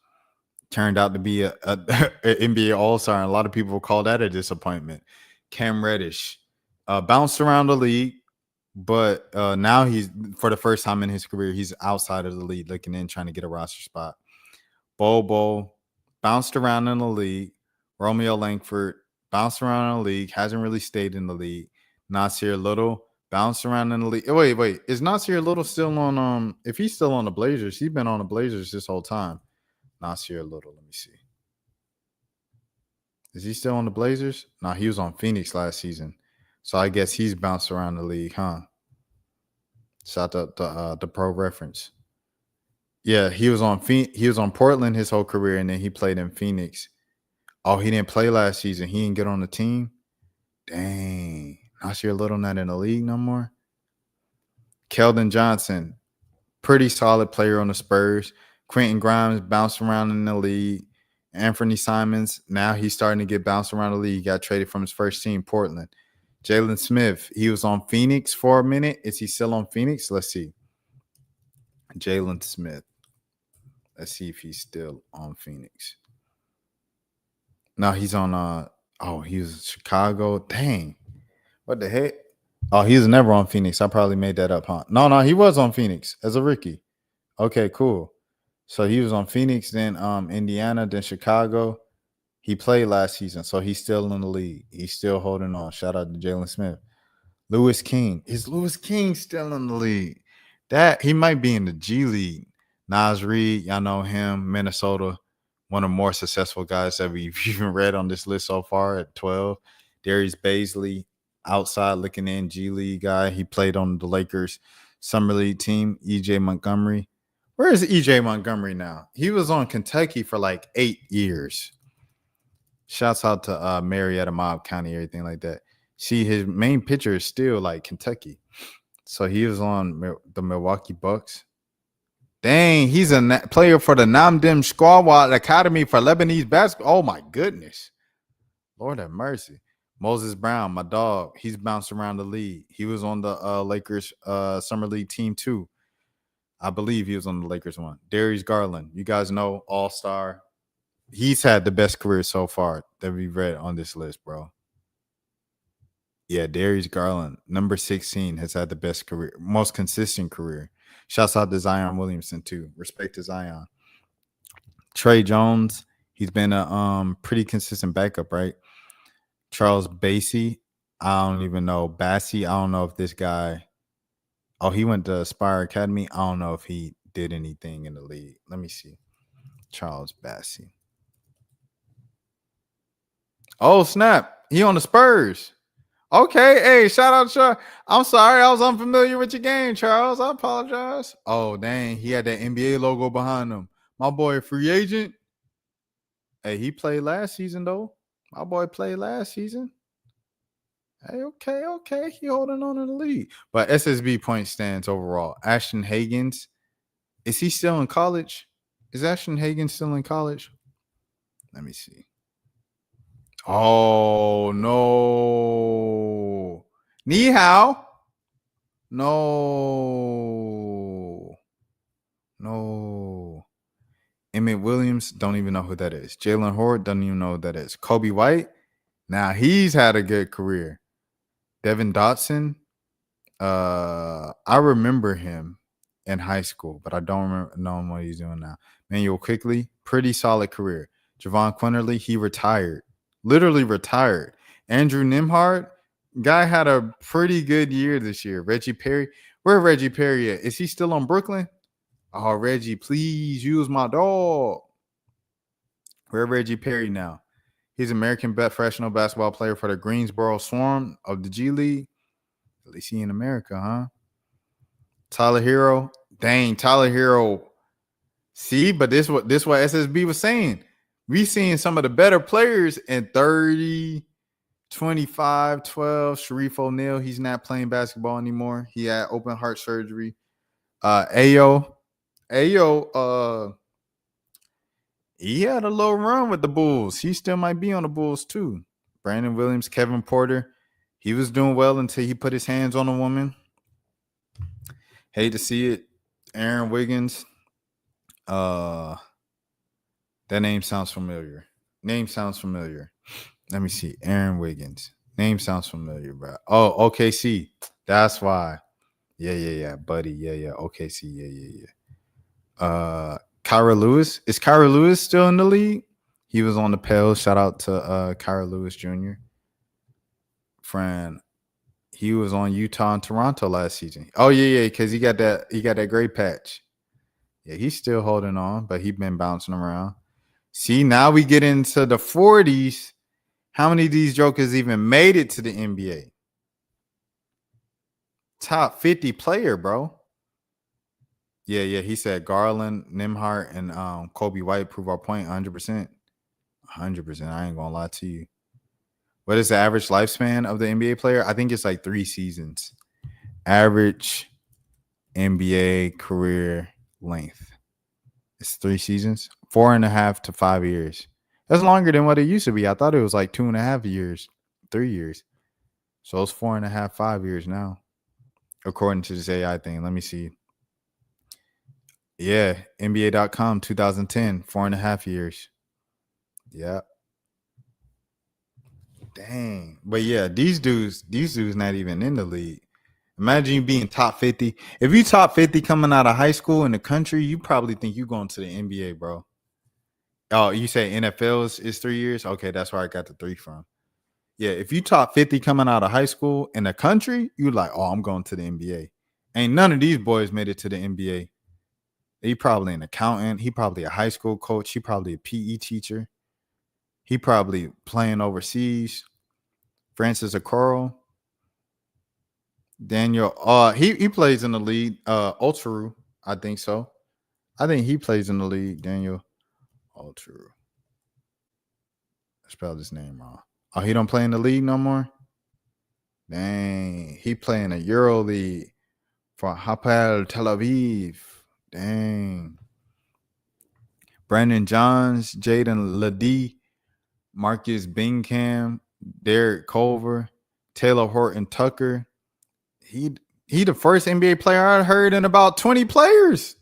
turned out to be a NBA All-Star, and a lot of people call that a disappointment. Cam Reddish bounced around the league, but now he's, for the first time in his career, he's outside of the league, looking in, trying to get a roster spot. Bobo bounced around in the league. Romeo Langford bounced around in the league, hasn't really stayed in the league. Nasir Little bounced around in the league. Wait, is Nasir Little still on? If he's still on the Blazers, he's been on the Blazers this whole time. Nasir Little, let me see. Is he still on the Blazers? No, he was on Phoenix last season, so I guess he's bounced around the league, huh? Shout out to the Pro Reference. Yeah, he was on Portland his whole career, and then he played in Phoenix. Oh, he didn't play last season. He didn't get on the team. Dang, Nasir Little not in the league no more. Keldon Johnson, pretty solid player on the Spurs. Quentin Grimes bounced around in the league. Anthony Simons, now he's starting to get bounced around the league. He got traded from his first team, Portland. Jalen Smith, he was on Phoenix for a minute. Is he still on Phoenix? Let's see. Jalen Smith. Let's see if he's still on Phoenix. No, he's on he was Chicago. Dang. What the heck? Oh, he was never on Phoenix. I probably made that up, huh? No, he was on Phoenix as a rookie. Okay, cool. So he was on Phoenix, then Indiana, then Chicago. He played last season, so he's still in the league. He's still holding on. Shout out to Jalen Smith. Lewis King. Is Lewis King still in the league? That he might be in the G League. Nas Reed, y'all know him, Minnesota, one of the more successful guys that we've even read on this list so far at 12. Darius Baisley, outside looking in, G League guy. He played on the Lakers Summer League team. EJ Montgomery. Where is EJ Montgomery now? He was on Kentucky for like 8 years. Shouts out to Marietta, Mob County, everything like that. See, his main pitcher is still like Kentucky. So he was on the Milwaukee Bucks. Dang, he's a player for the Namdim Squad Academy for Lebanese basketball. Oh, my goodness. Lord have mercy. Moses Brown, my dog, he's bounced around the league. He was on the Lakers Summer League team, too. I believe he was on the Lakers one. Darius Garland, you guys know, all-star. He's had the best career so far that we've read on this list, bro. Yeah, Darius Garland, number 16, has had the best career, most consistent career. Shouts out to Zion Williamson, too. Respect to Zion. Trey Jones, he's been a pretty consistent backup, right? Charles Bassey, I don't even know. Bassey, I don't know if this guy. Oh, he went to Aspire Academy. I don't know if he did anything in the league. Let me see. Charles Bassey. Oh, snap. He on the Spurs. Okay. Hey, shout out, Charles. I'm sorry. I was unfamiliar with your game, Charles. I apologize. Oh, dang. He had that NBA logo behind him. My boy, free agent. Hey, he played last season, though. My boy played last season. Hey, okay. He holding on in the league. But SSB point stands overall. Ashton Hagans. Is he still in college? Is Ashton Hagans still in college? Let me see. Oh, no. Ni hao. No. Emmett Williams, don't even know who that is. Jalen Horde, don't even know who that is. Kobe White, now he's had a good career. Devin Dotson, I remember him in high school, but I don't know what he's doing now. Manuel Quickly, pretty solid career. Javon Quinterly, he retired. Literally retired. Andrew Nimhard, guy had a pretty good year this year. Reggie Perry, where Reggie Perry at? Is he still on Brooklyn? Oh, Reggie, please use my dog. Where Reggie Perry now? He's an American professional basketball player for the Greensboro Swarm of the G League. At least he in America, huh? Tyler Hero. Dang, Tyler Hero. See, but this what SSB was saying. We seeing some of the better players in 30, 25, 12. Sharif O'Neal, he's not playing basketball anymore. He had open heart surgery. Ayo, he had a little run with the Bulls. He still might be on the Bulls too. Brandon Williams, Kevin Porter, he was doing well until he put his hands on a woman. Hate to see it. Aaron Wiggins. Dang, That name sounds familiar. Let me see. Aaron Wiggins. Name sounds familiar, bro. Oh, OKC. That's why. Yeah. Buddy. Yeah. OKC. Yeah. Kyra Lewis. Is Kyra Lewis still in the league? He was on the Pels. Shout out to Kyra Lewis Jr. Friend. He was on Utah and Toronto last season. Oh, yeah, because he got that great patch. Yeah, he's still holding on, but he's been bouncing around. See, now we get into the 40s. How many of these jokers even made it to the NBA? Top 50 player, bro. Yeah. He said Garland, Nimhart, and Kobe White prove our point 100%. 100%. I ain't gonna lie to you. What is the average lifespan of the NBA player? I think it's like 3 seasons. Average NBA career length. It's 3 seasons, 4.5 to 5 years. That's longer than what it used to be. I thought it was like 2.5 years, 3 years. So it's 4.5, 5 years now, according to this AI thing. Let me see. Yeah, NBA.com 2010, 4.5 years. Yeah. Dang. But yeah, these dudes not even in the league. Imagine you being top 50. If you top 50 coming out of high school in the country, you probably think you going to the NBA, bro. Oh, you say NFL is 3 years? Okay, that's where I got the 3 from. Yeah, if you top 50 coming out of high school in the country, you like, oh, I'm going to the NBA. Ain't none of these boys made it to the NBA. He probably an accountant. He probably a high school coach. He probably a PE teacher. He probably playing overseas. Francis Okoro. Daniel. He plays in the league. Ultru, I think so. I think he plays in the league. Daniel Ultru. I spelled his name wrong. Oh, he don't play in the league no more? Dang. He play in a Euro League for Hapoel Tel Aviv. Dang. Brandon Johns, Jaden Ledee, Marcus Bingham, Derek Culver, Taylor Horton Tucker. He the first NBA player I heard in about 20 players.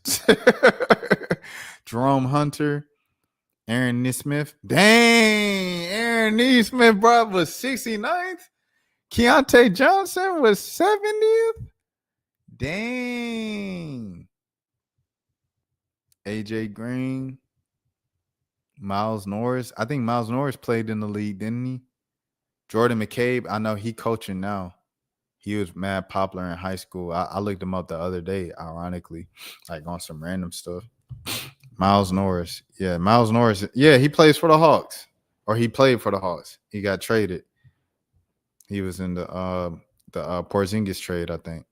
Jerome Hunter, Aaron Nesmith. Dang, Aaron Nesmith, bro, was 69th. Keontae Johnson was 70th. Dang. AJ Green. Miles Norris. I think Miles Norris played in the league, didn't he? Jordan McCabe. I know he coaching now. He was mad popular in high school. I looked him up the other day, ironically, like on some random stuff. Miles Norris. Yeah, Miles Norris. Yeah, he plays for the Hawks. Or he played for the Hawks. He got traded. He was in the Porzingis trade, I think.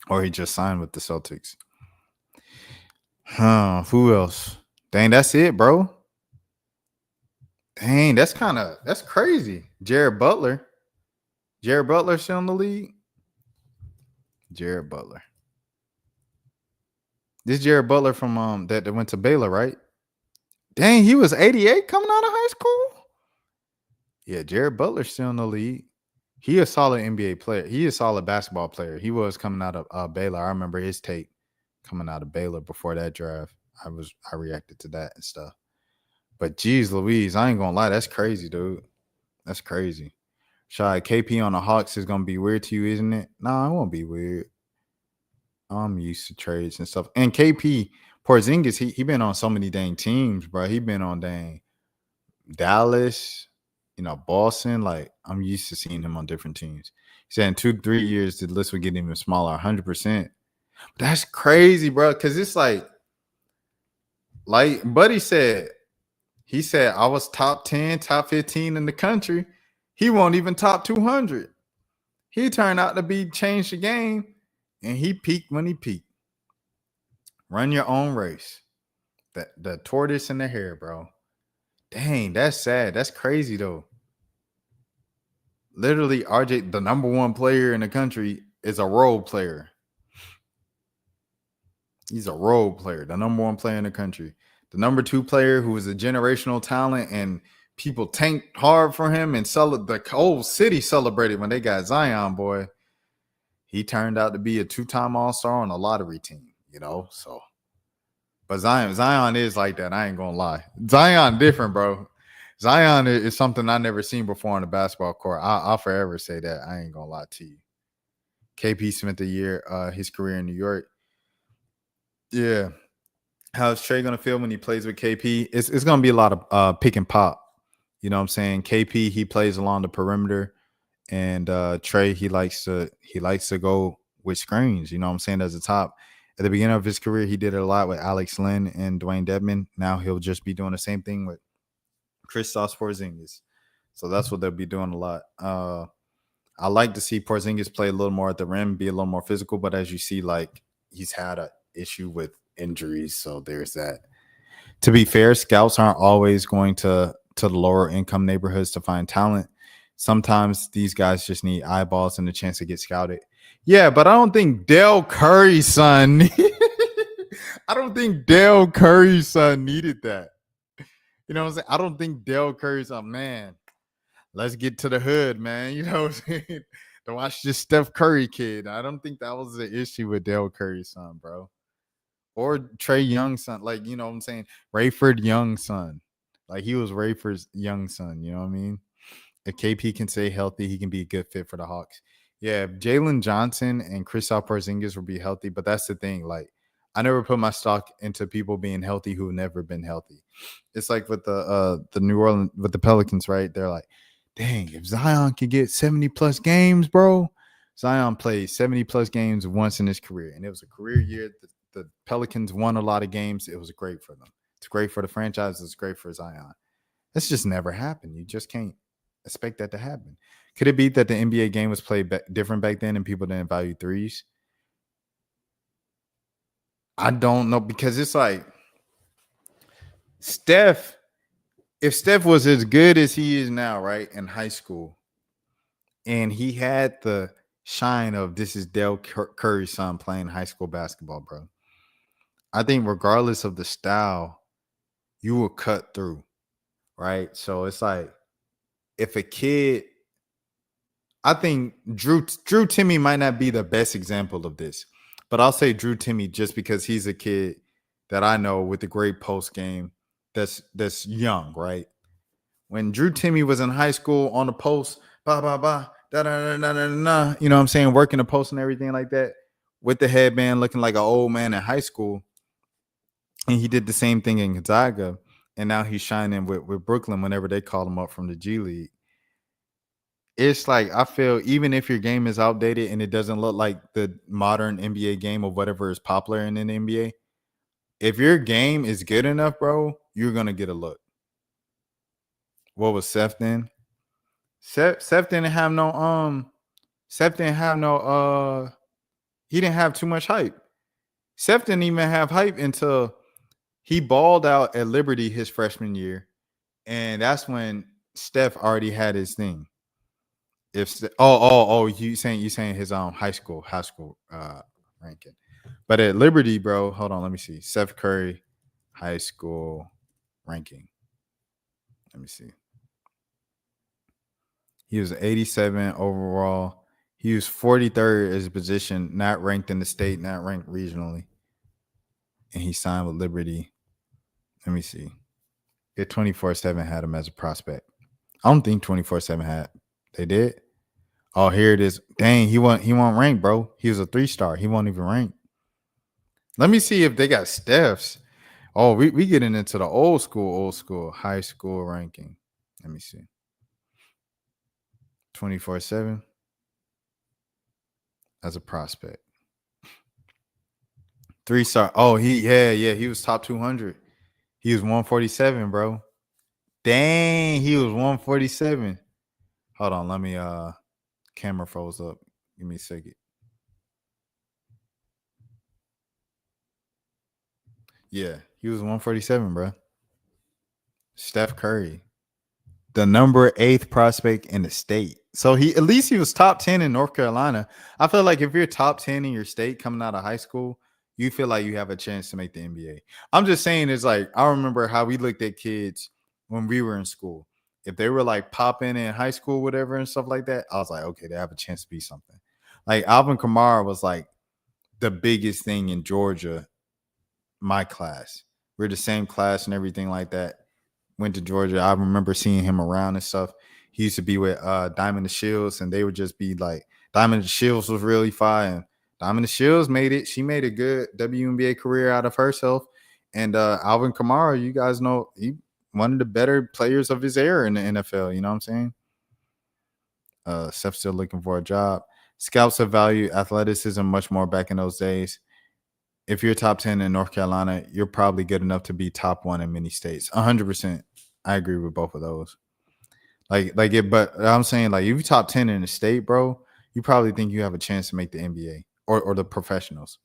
Or he just signed with the Celtics. Who else? Dang, that's it, bro. Dang, that's crazy. Jared Butler still in the league? Jared Butler. This Jared Butler from that went to Baylor, right? Dang, he was 88 coming out of high school? Yeah, Jared Butler's still in the league. He a solid NBA player. He a solid basketball player. He was coming out of Baylor. I remember his tape coming out of Baylor before that draft. I reacted to that and stuff. But geez Louise, I ain't gonna lie, that's crazy, dude. That's crazy. Shy, KP on the Hawks is gonna be weird to you, isn't it? No, it won't be weird. I'm used to trades and stuff. And KP Porzingis, he been on so many dang teams, bro. He been on dang Dallas, Boston. Like, I'm used to seeing him on different teams. He said in 2-3 years the list would get even smaller, 100%. That's crazy, bro. Because it's like Buddy said, he said I was top 10, top 15 in the country. He won't even top 200. He turned out to be changed the game, and he peaked when he peaked. Run your own race. The tortoise and the hare, bro. Dang, that's sad. That's crazy, though. Literally, RJ, the number 1 player in the country, is a role player. He's a role player, the number 1 player in the country. The number 2 player who was a generational talent and people tanked hard for him and the whole city celebrated when they got Zion, boy. He turned out to be a 2-time All-Star on a lottery team, so But Zion is like that. I ain't gonna lie. Zion different, bro. Zion is something I never seen before on the basketball court. I'll forever say that. I ain't gonna lie to you. KP spent his career in New York. Yeah. How's Trey gonna feel when he plays with KP? It's gonna be a lot of pick and pop. You know what I'm saying? KP, he plays along the perimeter, and Trey, he likes to go with screens. You know what I'm saying? As a top. At the beginning of his career, he did it a lot with Alex Len and Dwayne Dedman. Now he'll just be doing the same thing with Kristaps Porzingis. So that's what they'll be doing a lot. I like to see Porzingis play a little more at the rim, be a little more physical. But as you see, like, he's had an issue with injuries, so there's that. To be fair, scouts aren't always going to the lower income neighborhoods to find talent. Sometimes these guys just need eyeballs and a chance to get scouted. Yeah, but I don't think Dell Curry's son. I don't think Dell Curry's son needed that. You know what I'm saying? I don't think Dell Curry's son, man. Let's get to the hood, man. You know what I'm saying? To watch this Steph Curry kid. I don't think that was the issue with Dell Curry's son, bro. Or Trey Young's son. Like, you know what I'm saying? Rayford Young's son. Like, he was Rayford's young son. You know what I mean? If KP can stay healthy, he can be a good fit for the Hawks. Yeah, Jalen Johnson and Kristaps Porzingis will be healthy, but that's the thing. Like, I never put my stock into people being healthy who've never been healthy. It's like with the New Orleans, with the Pelicans, right? They're like, dang, if Zion could get 70 plus games, bro. Zion played 70 plus games once in his career, and it was a career year. The Pelicans won a lot of games. It was great for them. It's great for the franchise. It's great for Zion. That's just never happened. You just can't expect that to happen. Could it be that the NBA game was played different back then and people didn't value threes? I don't know, because it's like Steph, if Steph was as good as he is now, right, in high school, and he had the shine of this is Dell Curry's son playing high school basketball, bro. I think regardless of the style, you will cut through, right? So it's like, if a kid, I think Drew Timmy might not be the best example of this, but I'll say Drew Timmy just because he's a kid that I know with a great post game that's young, right? When Drew Timmy was in high school on the post, da da da da da da da, you know what I'm saying, working the post and everything like that, with the headband, looking like an old man in high school, and he did the same thing in Gonzaga, and now he's shining with Brooklyn whenever they call him up from the G League. It's like, I feel even if your game is outdated and it doesn't look like the modern NBA game or whatever is popular in the NBA, if your game is good enough, bro, you're gonna get a look. What was Seth then? Seth didn't have no he didn't have too much hype. Seth didn't even have hype until he balled out at Liberty his freshman year, and that's when Steph already had his thing. If you saying his high school ranking, but at Liberty, bro, hold on, let me see. Steph Curry high school ranking. Let me see. He was 87 overall. He was 43rd as a position, not ranked in the state, not ranked regionally, and he signed with Liberty. Let me see. If 24/7 had him as a prospect. I don't think 24/7 had. They did. Oh, here it is. Dang, he won't rank, bro. He was a 3-star. He won't even rank. Let me see if they got Steph's. Oh, we getting into the old school high school ranking. Let me see. 24/7 as a prospect. 3-star. Oh, he was top 200. He was 147, bro. Dang, he was 147. Hold on, let me camera froze up. Give me a second. Yeah, he was 147, bro. Steph Curry, the number 8th prospect in the state. So at least he was top 10 in North Carolina. I feel like if you're top 10 in your state coming out of high school, you feel like you have a chance to make the NBA. I'm just saying, it's like, I remember how we looked at kids when we were in school. If they were like popping in high school, whatever, and stuff like that, I was like, okay, they have a chance to be something. Like Alvin Kamara was like the biggest thing in Georgia my class. We're the same class and everything like that. Went to Georgia. I remember seeing him around and stuff. He used to be with Diamond the Shields, and they would just be like, Diamond the Shields was really fine. And Diamond the Shields made it. She made a good WNBA career out of herself. And Alvin Kamara, you guys know, he one of the better players of his era in the NFL. You know what I'm saying? Steph's still looking for a job. Scouts have valued athleticism much more back in those days. If you're top 10 in North Carolina, you're probably good enough to be top 1 in many states. 100%. I agree with both of those. But I'm saying, like, if you're top 10 in the state, bro, you probably think you have a chance to make the NBA or the professionals.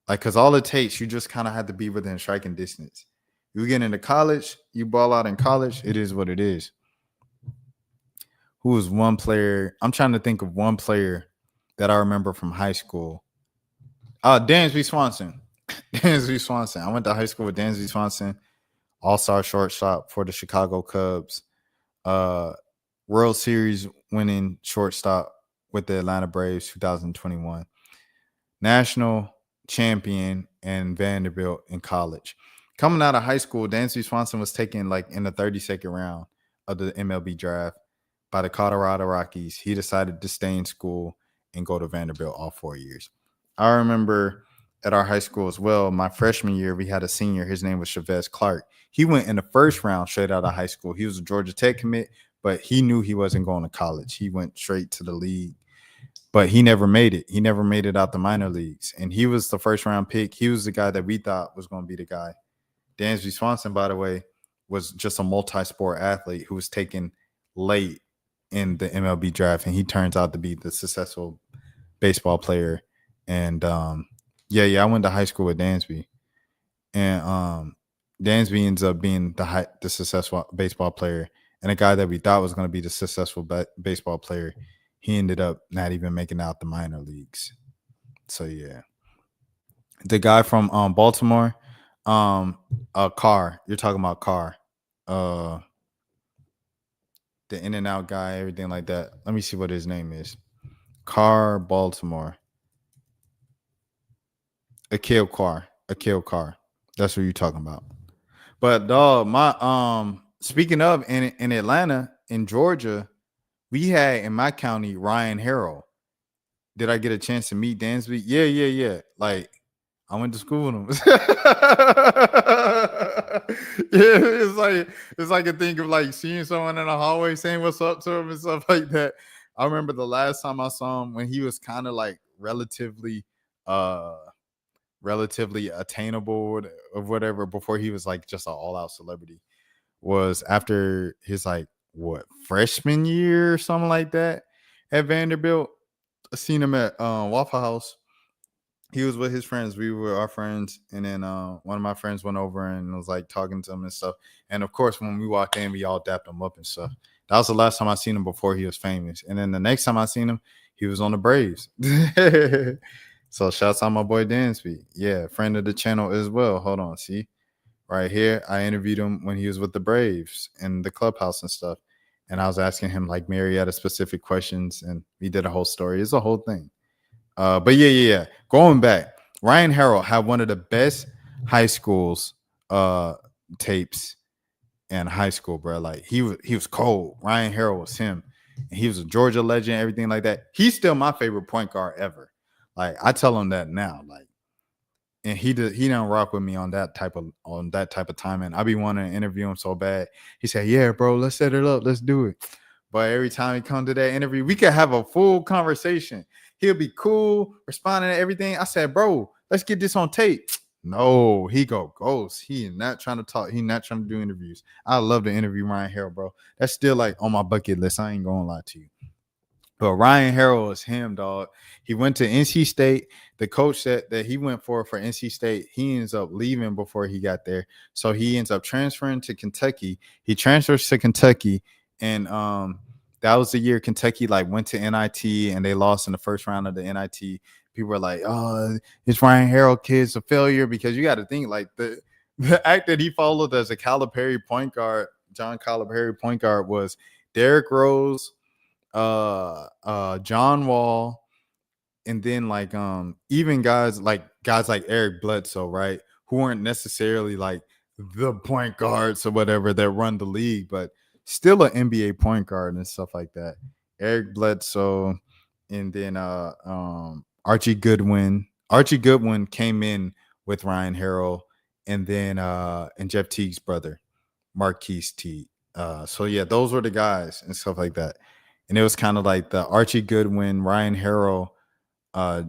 Like, because all it takes, you just kind of have to be within striking distance. You get into college, you ball out in college, it is what it is. Who was one player? I'm trying to think of one player that I remember from high school. Dansby Swanson. Dansby Swanson. I went to high school with Dansby Swanson, all-star shortstop for the Chicago Cubs. World Series winning shortstop with the Atlanta Braves 2021. National champion in Vanderbilt in college. Coming out of high school, Dansby Swanson was taken like in the 32nd round of the MLB draft by the Colorado Rockies. He decided to stay in school and go to Vanderbilt all 4 years. I remember at our high school as well, my freshman year, we had a senior. His name was Chavez Clark. He went in the first round straight out of high school. He was a Georgia Tech commit, but he knew he wasn't going to college. He went straight to the league, but he never made it. He never made it out the minor leagues, and he was the first round pick. He was the guy that we thought was going to be the guy. Dansby Swanson, by the way, was just a multi-sport athlete who was taken late in the MLB draft, and he turns out to be the successful baseball player. And I went to high school with Dansby, and Dansby ends up being the successful baseball player, and a guy that we thought was going to be the successful baseball player, he ended up not even making out the minor leagues. So yeah, the guy from Baltimore, Carr. You're talking about Carr, the in and out guy, everything like that. Let me see what his name is. Carr, Baltimore. Akil Carr. That's what you're talking about. But dog, my speaking of in Atlanta, in Georgia, we had in my county Ryan Harrell. Did I get a chance to meet Dansby? Yeah. Like, I went to school with him. It's like a thing of like seeing someone in the hallway saying what's up to him and stuff like that. I remember the last time I saw him when he was kind of like relatively attainable or whatever, before he was like just an all-out celebrity, was after his like freshman year or something like that at Vanderbilt. I seen him at Waffle House. He was with his friends. We were our friends, and then one of my friends went over and was like talking to him and stuff. And of course, when we walked in, we all dapped him up and stuff. That was the last time I seen him before he was famous. And then the next time I seen him, he was on the Braves. So shouts out my boy Dansby. Yeah, friend of the channel as well. Hold on, see? Right here, I interviewed him when he was with the Braves in the clubhouse and stuff. And I was asking him like Marietta specific questions, and we did a whole story. It's a whole thing. But yeah. Going back, Ryan Harrell had one of the best high schools tapes in high school, bro. Like he was cold. Ryan Harrell was him. And he was a Georgia legend, everything like that. He's still my favorite point guard ever. Like I tell him that now. Like, and he don't rock with me on that type of timing. I be wanting to interview him so bad. He said, "Yeah, bro, let's set it up. Let's do it." But every time he come to that interview, we could have a full conversation. He'll be cool, responding to everything. I said, "Bro, let's get this on tape." No, he go ghost. He not trying to talk. He not trying to do interviews. I love to interview Ryan Harrell, bro. That's still like on my bucket list. I ain't gonna lie to you. But Ryan Harrell is him, dog. He went to NC State. The coach that he went for NC State, he ends up leaving before he got there. So he ends up transferring to Kentucky. He transfers to Kentucky, and that was the year Kentucky like went to NIT and they lost in the first round of the NIT. People were like, "Oh, this Ryan Harrell kid's a failure," because you got to think like the act that he followed as a Calipari point guard, John Calipari point guard, was Derrick Rose, John Wall, and then like even guys like Eric Bledsoe, right, who weren't necessarily like the point guards or whatever that run the league, but still an NBA point guard and stuff like that. Eric Bledsoe, and then Archie Goodwin. Archie Goodwin came in with Ryan Harrell, and then and Jeff Teague's brother, Marquise Teague. So yeah, those were the guys and stuff like that. And it was kind of like the Archie Goodwin, Ryan Harrell,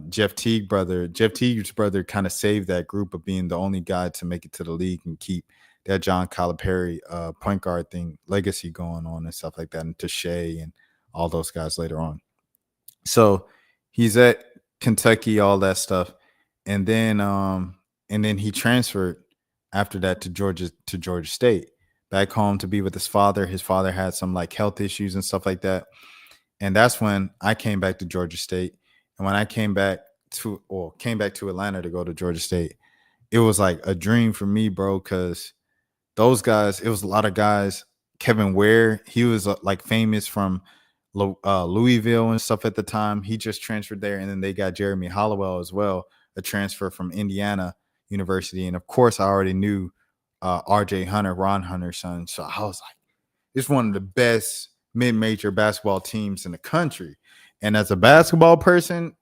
Jeff Teague's brother kind of saved that group of being the only guy to make it to the league and keep that John Calipari point guard thing legacy going on and stuff like that, and Touche and all those guys later on. So he's at Kentucky, all that stuff, and then he transferred after that to Georgia State, back home to be with his father. His father had some like health issues and stuff like that, and that's when I came back to Georgia State. And when I came back to Atlanta to go to Georgia State, it was like a dream for me, bro, because those guys, it was a lot of guys. Kevin Ware, he was like famous from Louisville and stuff at the time. He just transferred there. And then they got Jeremy Hollowell as well, a transfer from Indiana University. And of course, I already knew RJ Hunter, Ron Hunter's son. So I was like, it's one of the best mid-major basketball teams in the country. And as a basketball person,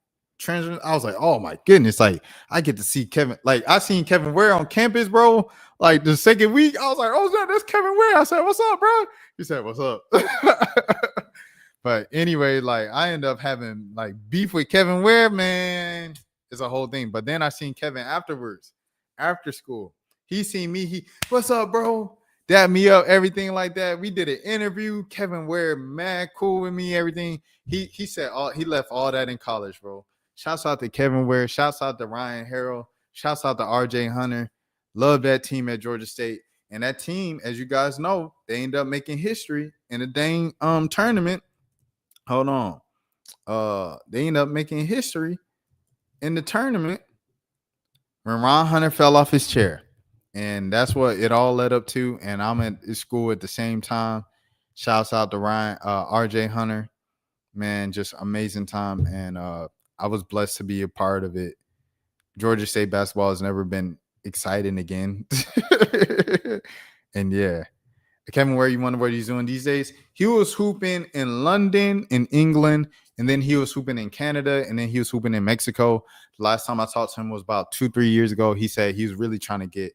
I was like, oh my goodness, like I get to see Kevin. Like I seen Kevin Ware on campus, bro. Like the second week, I was like, oh, that's Kevin Ware. I said, what's up, bro? He said, what's up? But anyway, like I ended up having like beef with Kevin Ware, man. It's a whole thing. But then I seen Kevin afterwards, after school. He seen me. What's up, bro? Dap me up, everything like that. We did an interview. Kevin Ware, mad cool with me, everything. He said he left all that in college, bro. Shouts out to Kevin Ware. Shouts out to Ryan Harrell. Shouts out to RJ Hunter. Love that team at Georgia State. And that team, as you guys know, they ended up making history in a dang tournament. Hold on. They ended up making history in the tournament when Ron Hunter fell off his chair. And that's what it all led up to. And I'm at school at the same time. Shouts out to RJ Hunter. Man, just amazing time. And I was blessed to be a part of it. Georgia State basketball has never been exciting again. And yeah. Kevin Ware, you wonder what he's doing these days? He was hooping in London, in England, and then he was hooping in Canada, and then he was hooping in Mexico. The last time I talked to him was about 2-3 years ago. He said he was really trying to get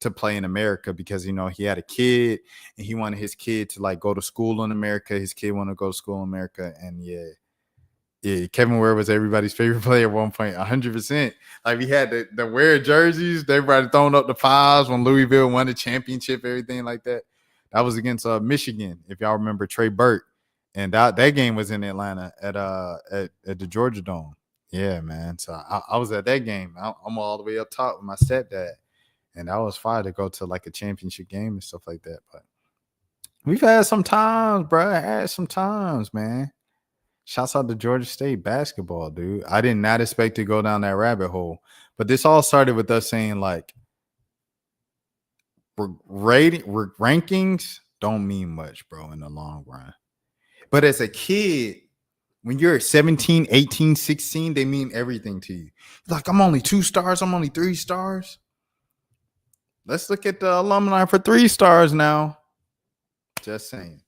to play in America because, you know, he had a kid and he wanted his kid to like go to school in America. His kid wanted to go to school in America. And yeah, Kevin Ware was everybody's favorite player at one point, 100%. Like we had the Ware jerseys, everybody throwing up the fives when Louisville won the championship, everything like that. That was against Michigan, if y'all remember Trey Burke. And that game was in Atlanta at the Georgia Dome. Yeah, man. So I was at that game. I'm all the way up top with my stepdad. And that was fire to go to like a championship game and stuff like that. But we've had some times, bro. Had some times, man. Shouts out to Georgia State basketball, dude. I did not expect to go down that rabbit hole. But this all started with us saying like rankings don't mean much, bro, in the long run. But as a kid, when you're 17, 18, 16, they mean everything to you. Like, I'm only 2 stars. I'm only 3 stars. Let's look at the alumni for 3 stars now. Just saying.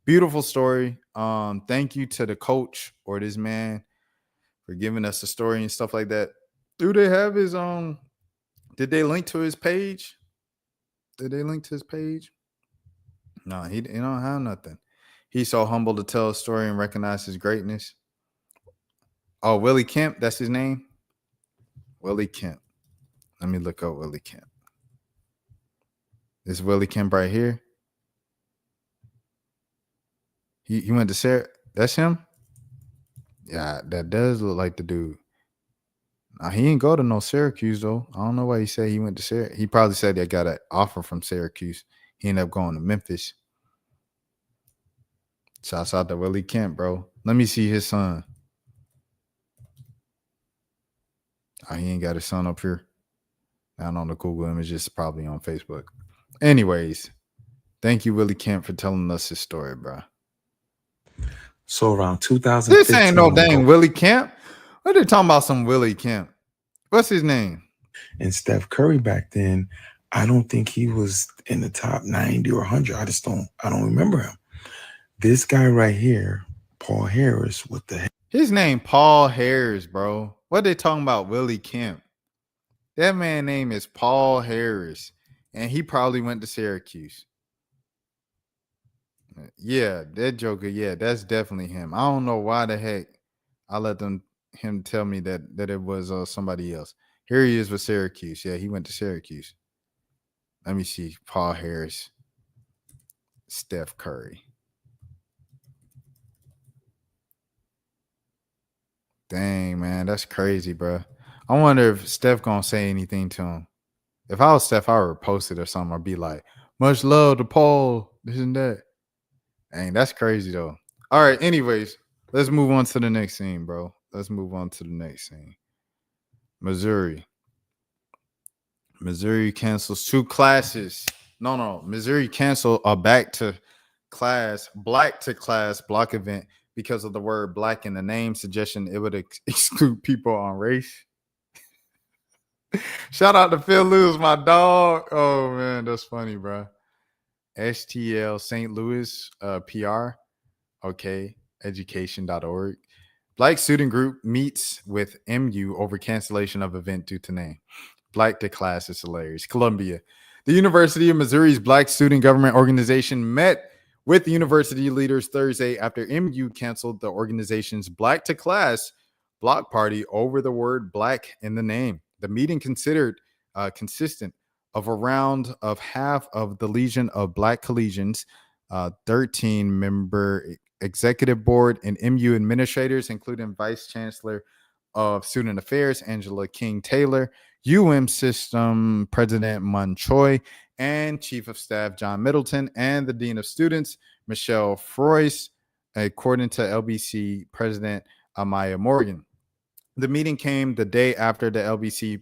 Beautiful story. Thank you to the coach or this man for giving us the story and stuff like that. Do they have his did they link to his page? Did they link to his page? No, he don't have nothing. He's so humble to tell a story and recognize his greatness. Oh, Willie Kemp, that's his name? Willie Kemp. Let me look up Willie Kemp. This Willie Kemp right here. He went to Sarah. That's him? Yeah, that does look like the dude. Now, he didn't go to no Syracuse, though. I don't know why he said he went to Syracuse. He probably said they got an offer from Syracuse. He ended up going to Memphis. Shouts out to Willie Kemp, bro. Let me see his son. Oh, he ain't got his son up here. Not on the Google images, probably on Facebook. Anyways, thank you, Willie Kemp, for telling us his story, bro. So around 2015. This ain't no dang Willie Kemp. What are they talking about? Some Willie Kemp. What's his name? And Steph Curry back then, I don't think he was in the top 90 or 100. I don't remember him. This guy right here, Paul Harris, what the heck? His name Paul Harris, bro. What they talking about? Willie Kemp. That man name is Paul Harris, and he probably went to Syracuse. Yeah, that Joker. Yeah, that's definitely him. I don't know why the heck I let him tell me that it was somebody else. Here he is with Syracuse. Yeah, he went to Syracuse. Let me see. Paul Harris, Steph Curry. Dang, man, that's crazy, bro. I wonder if Steph gonna say anything to him. If I was Steph, I would post it or something. I'd be like, "Much love to Paul." This and that. Dang, that's crazy though. All right. Anyways, let's move on to the next scene, bro. Let's move on to the next scene. Missouri. Missouri cancels 2 classes. No. Missouri canceled a black to class block event because of the word black in the name, suggestion it would exclude people on race. Shout out to Phil Lewis, my dog. Oh man, that's funny, bro. STL St. Louis PR. Okay. Education.org. Black student group meets with MU over cancellation of event due to name. Black to class is hilarious. Columbia. The University of Missouri's Black Student Government Organization met with the university leaders Thursday after MU canceled the organization's Black to Class block party over the word black in the name. The meeting considered consistent of around of half of the Legion of Black Collegians, 13-member executive board, and MU administrators, including Vice Chancellor of Student Affairs Angela King Taylor, System President Mun Choi, and Chief of Staff John Middleton, and the Dean of Students Michelle Froist, according to LBC President Amaya Morgan. The meeting came the day after the LBC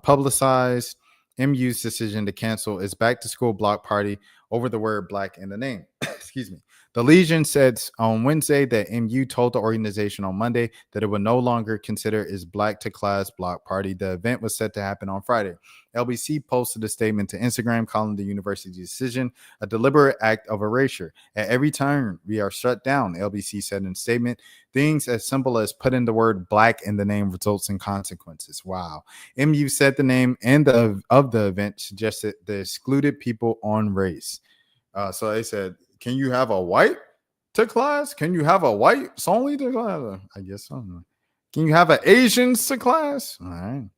publicized MU's decision to cancel its back-to-school block party over the word black in the name. Excuse me. The Legion said on Wednesday that MU told the organization on Monday that it would no longer consider its Black to Class block party. The event was set to happen on Friday. LBC posted a statement to Instagram calling the university's decision a deliberate act of erasure. At every turn, we are shut down, LBC said in a statement. Things as simple as putting the word black in the name results in consequences. Wow. MU said the name and of the event suggested the excluded people on race. So they said, can you have a white to class? Can you have a white only to class? I guess so. Can you have an Asians to class? All right.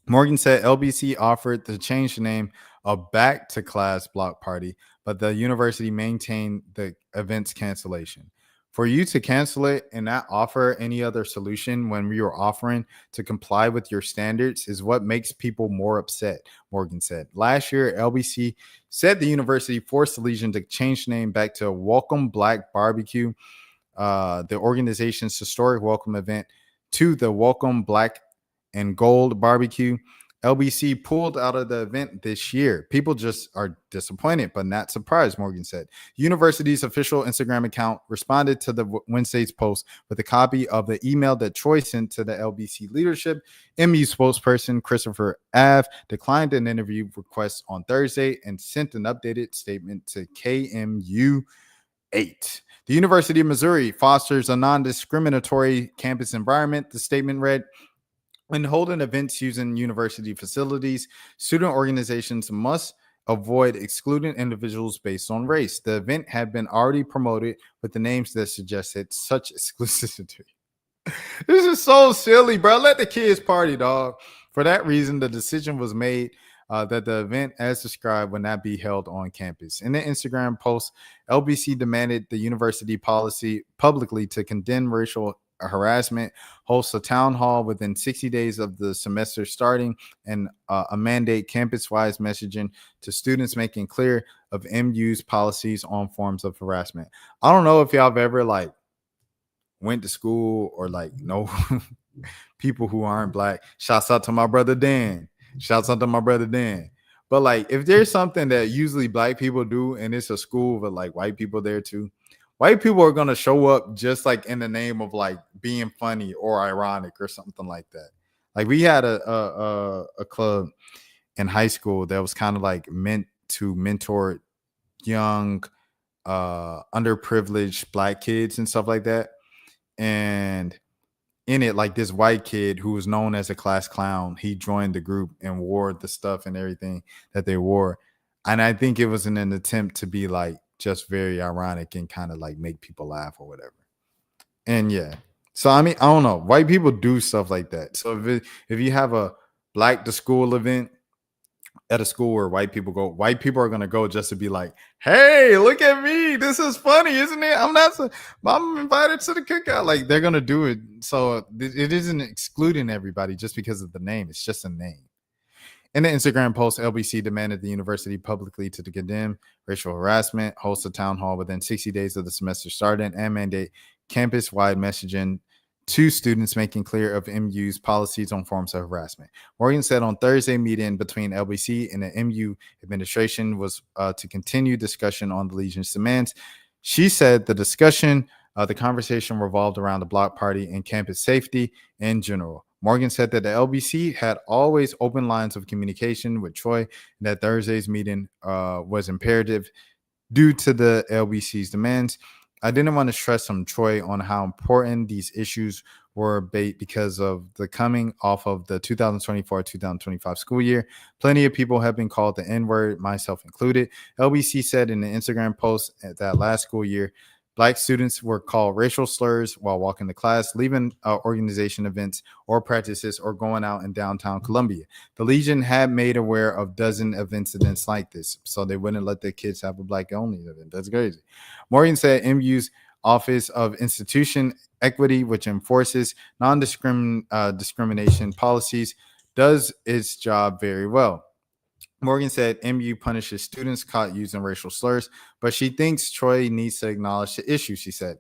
Morgan said LBC offered to change the name of back to class block party, but the university maintained the event's cancellation. For you to cancel it and not offer any other solution when we were offering to comply with your standards is what makes people more upset, Morgan said. Last year, LBC said the university forced the Legion to change the name back to Welcome Black Barbecue, the organization's historic welcome event, to the Welcome Black and Gold Barbecue. LBC pulled out of the event this year. People just are disappointed, but not surprised, Morgan said. University's official Instagram account responded to the Wednesday's post with a copy of the email that Troy sent to the LBC leadership. MU spokesperson Christopher Ave declined an interview request on Thursday and sent an updated statement to KMU 8. The University of Missouri fosters a non-discriminatory campus environment, the statement read. When holding events using university facilities, student organizations must avoid excluding individuals based on race. The event had been already promoted with the names that suggested such exclusivity. This is so silly, bro. Let the kids party, dog. For that reason, the decision was made that the event, as described, would not be held on campus. In the Instagram post, LBC demanded the university policy publicly to condemn racial harassment, host a town hall within 60 days of the semester starting, and a mandate campus-wide messaging to students making clear of MU's policies on forms of harassment. I don't know if y'all have ever went to school or know people who aren't black. Shouts out to my brother Dan. But if there's something that usually black people do and it's a school with white people there too, white people are going to show up just in the name of being funny or ironic or something like that. Like we had a club in high school that was kind of like meant to mentor young underprivileged black kids and stuff like that. And in it, like this white kid who was known as a class clown, he joined the group and wore the stuff and everything that they wore. And I think it was in an attempt to be like just very ironic and kind of like make people laugh or whatever. And yeah. So I mean, I don't know. White people do stuff like that. So if you have a black to school event at a school where white people go, white people are gonna go just to be like, "Hey, look at me! This is funny, isn't it? I'm invited to the cookout." Like they're gonna do it. So it isn't excluding everybody just because of the name. It's just a name. In the Instagram post, LBC demanded the university publicly to condemn racial harassment, host a town hall within 60 days of the semester starting, and mandate campus-wide messaging to students, making clear of MU's policies on forms of harassment. Morgan said on Thursday meeting between LBC and the MU administration was to continue discussion on the Legion's demands. She said the conversation revolved around the block party and campus safety in general. Morgan said that the LBC had always open lines of communication with Troy, and that Thursday's meeting was imperative due to the LBC's demands. I didn't want to stress on Troy on how important these issues were because of the coming off of the 2024-2025 school year. Plenty of people have been called the N-word, myself included. LBC said in an Instagram post that last school year, Black students were called racial slurs while walking to class, leaving organization events or practices, or going out in downtown Columbia. The Legion had made aware of dozens of incidents like this, so they wouldn't let their kids have a Black-only event. That's crazy. Morgan said MU's Office of Institution Equity, which enforces non-discrimination policies, does its job very well. Morgan said MU punishes students caught using racial slurs, but she thinks Troy needs to acknowledge the issue. She said,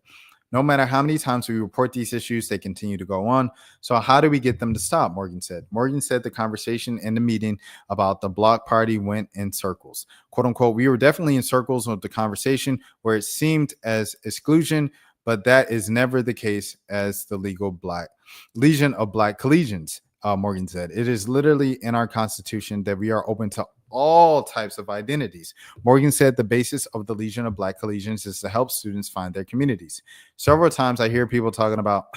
no matter how many times we report these issues, they continue to go on. So how do we get them to stop? Morgan said. Morgan said the conversation in the meeting about the block party went in circles. Quote unquote, we were definitely in circles with the conversation where it seemed as exclusion, but that is never the case as the legal Black Legion of Black Collegians. Morgan said, it is literally in our constitution that we are open to all types of identities. Morgan said the basis of the Legion of Black Collegians is to help students find their communities. Several times I hear people talking about,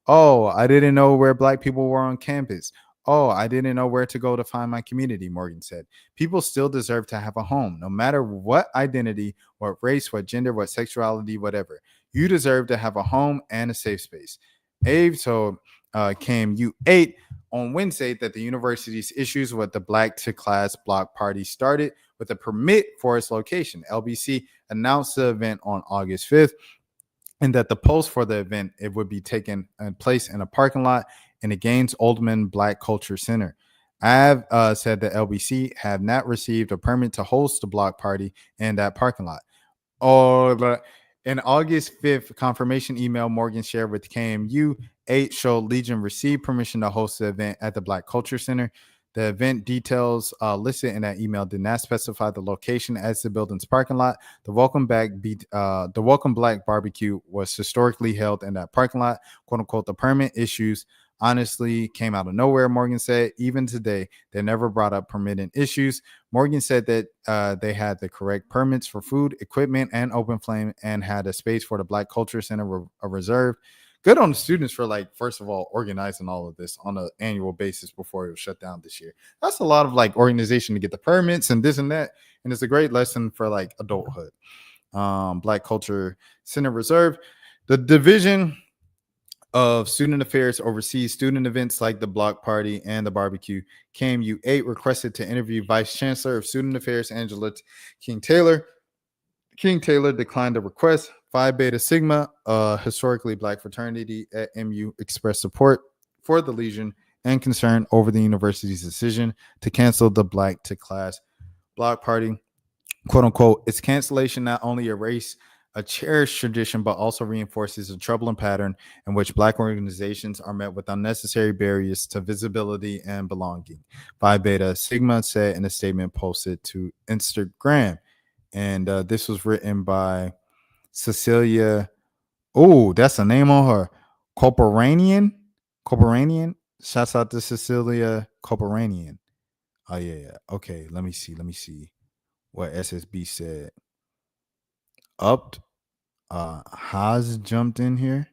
oh, I didn't know where Black people were on campus. Oh, I didn't know where to go to find my community, Morgan said. People still deserve to have a home, no matter what identity, what race, what gender, what sexuality, whatever. You deserve to have a home and a safe space. Abe told KMU 8 on Wednesday that the university's issues with the Black to Class block party started with a permit for its location. LBC announced the event on August 5th, and that the post for the event, it would be taken place in a parking lot in the Gaines Oldman Black Culture Center. I've said that LBC have not received a permit to host the block party in that parking lot. In August 5th confirmation email Morgan shared with KMU 8 showed Legion received permission to host the event at the Black Culture Center. The event details listed in that email did not specify the location as the building's parking lot. The Welcome Black barbecue was historically held in that parking lot. "Quote unquote, the permit issues honestly came out of nowhere," Morgan said. Even today, they never brought up permitting issues. Morgan said that they had the correct permits for food, equipment, and open flame, and had a space for the Black Culture Center reserved. Good on the students for, like, first of all, organizing all of this on an annual basis before it was shut down this year. That's a lot of, like, organization to get the permits and this and that. And it's a great lesson for, like, adulthood. Black Culture Center Reserve. The Division of Student Affairs oversees student events like the block party and the barbecue. KMU 8 requested to interview Vice Chancellor of Student Affairs, Angela King Taylor. King Taylor declined the request. Phi Beta Sigma, a historically Black fraternity at MU, expressed support for the Legion and concern over the university's decision to cancel the Black to Class block party. "Quote unquote, its cancellation not only erased a cherished tradition, but also reinforces a troubling pattern in which Black organizations are met with unnecessary barriers to visibility and belonging," Phi Beta Sigma said in a statement posted to Instagram. And this was written by Cecilia. Oh, that's a name on her. Corporanian. Shouts out to Cecilia Koperanian. Oh yeah. Okay, let me see what SSB said. Up Haas jumped in here.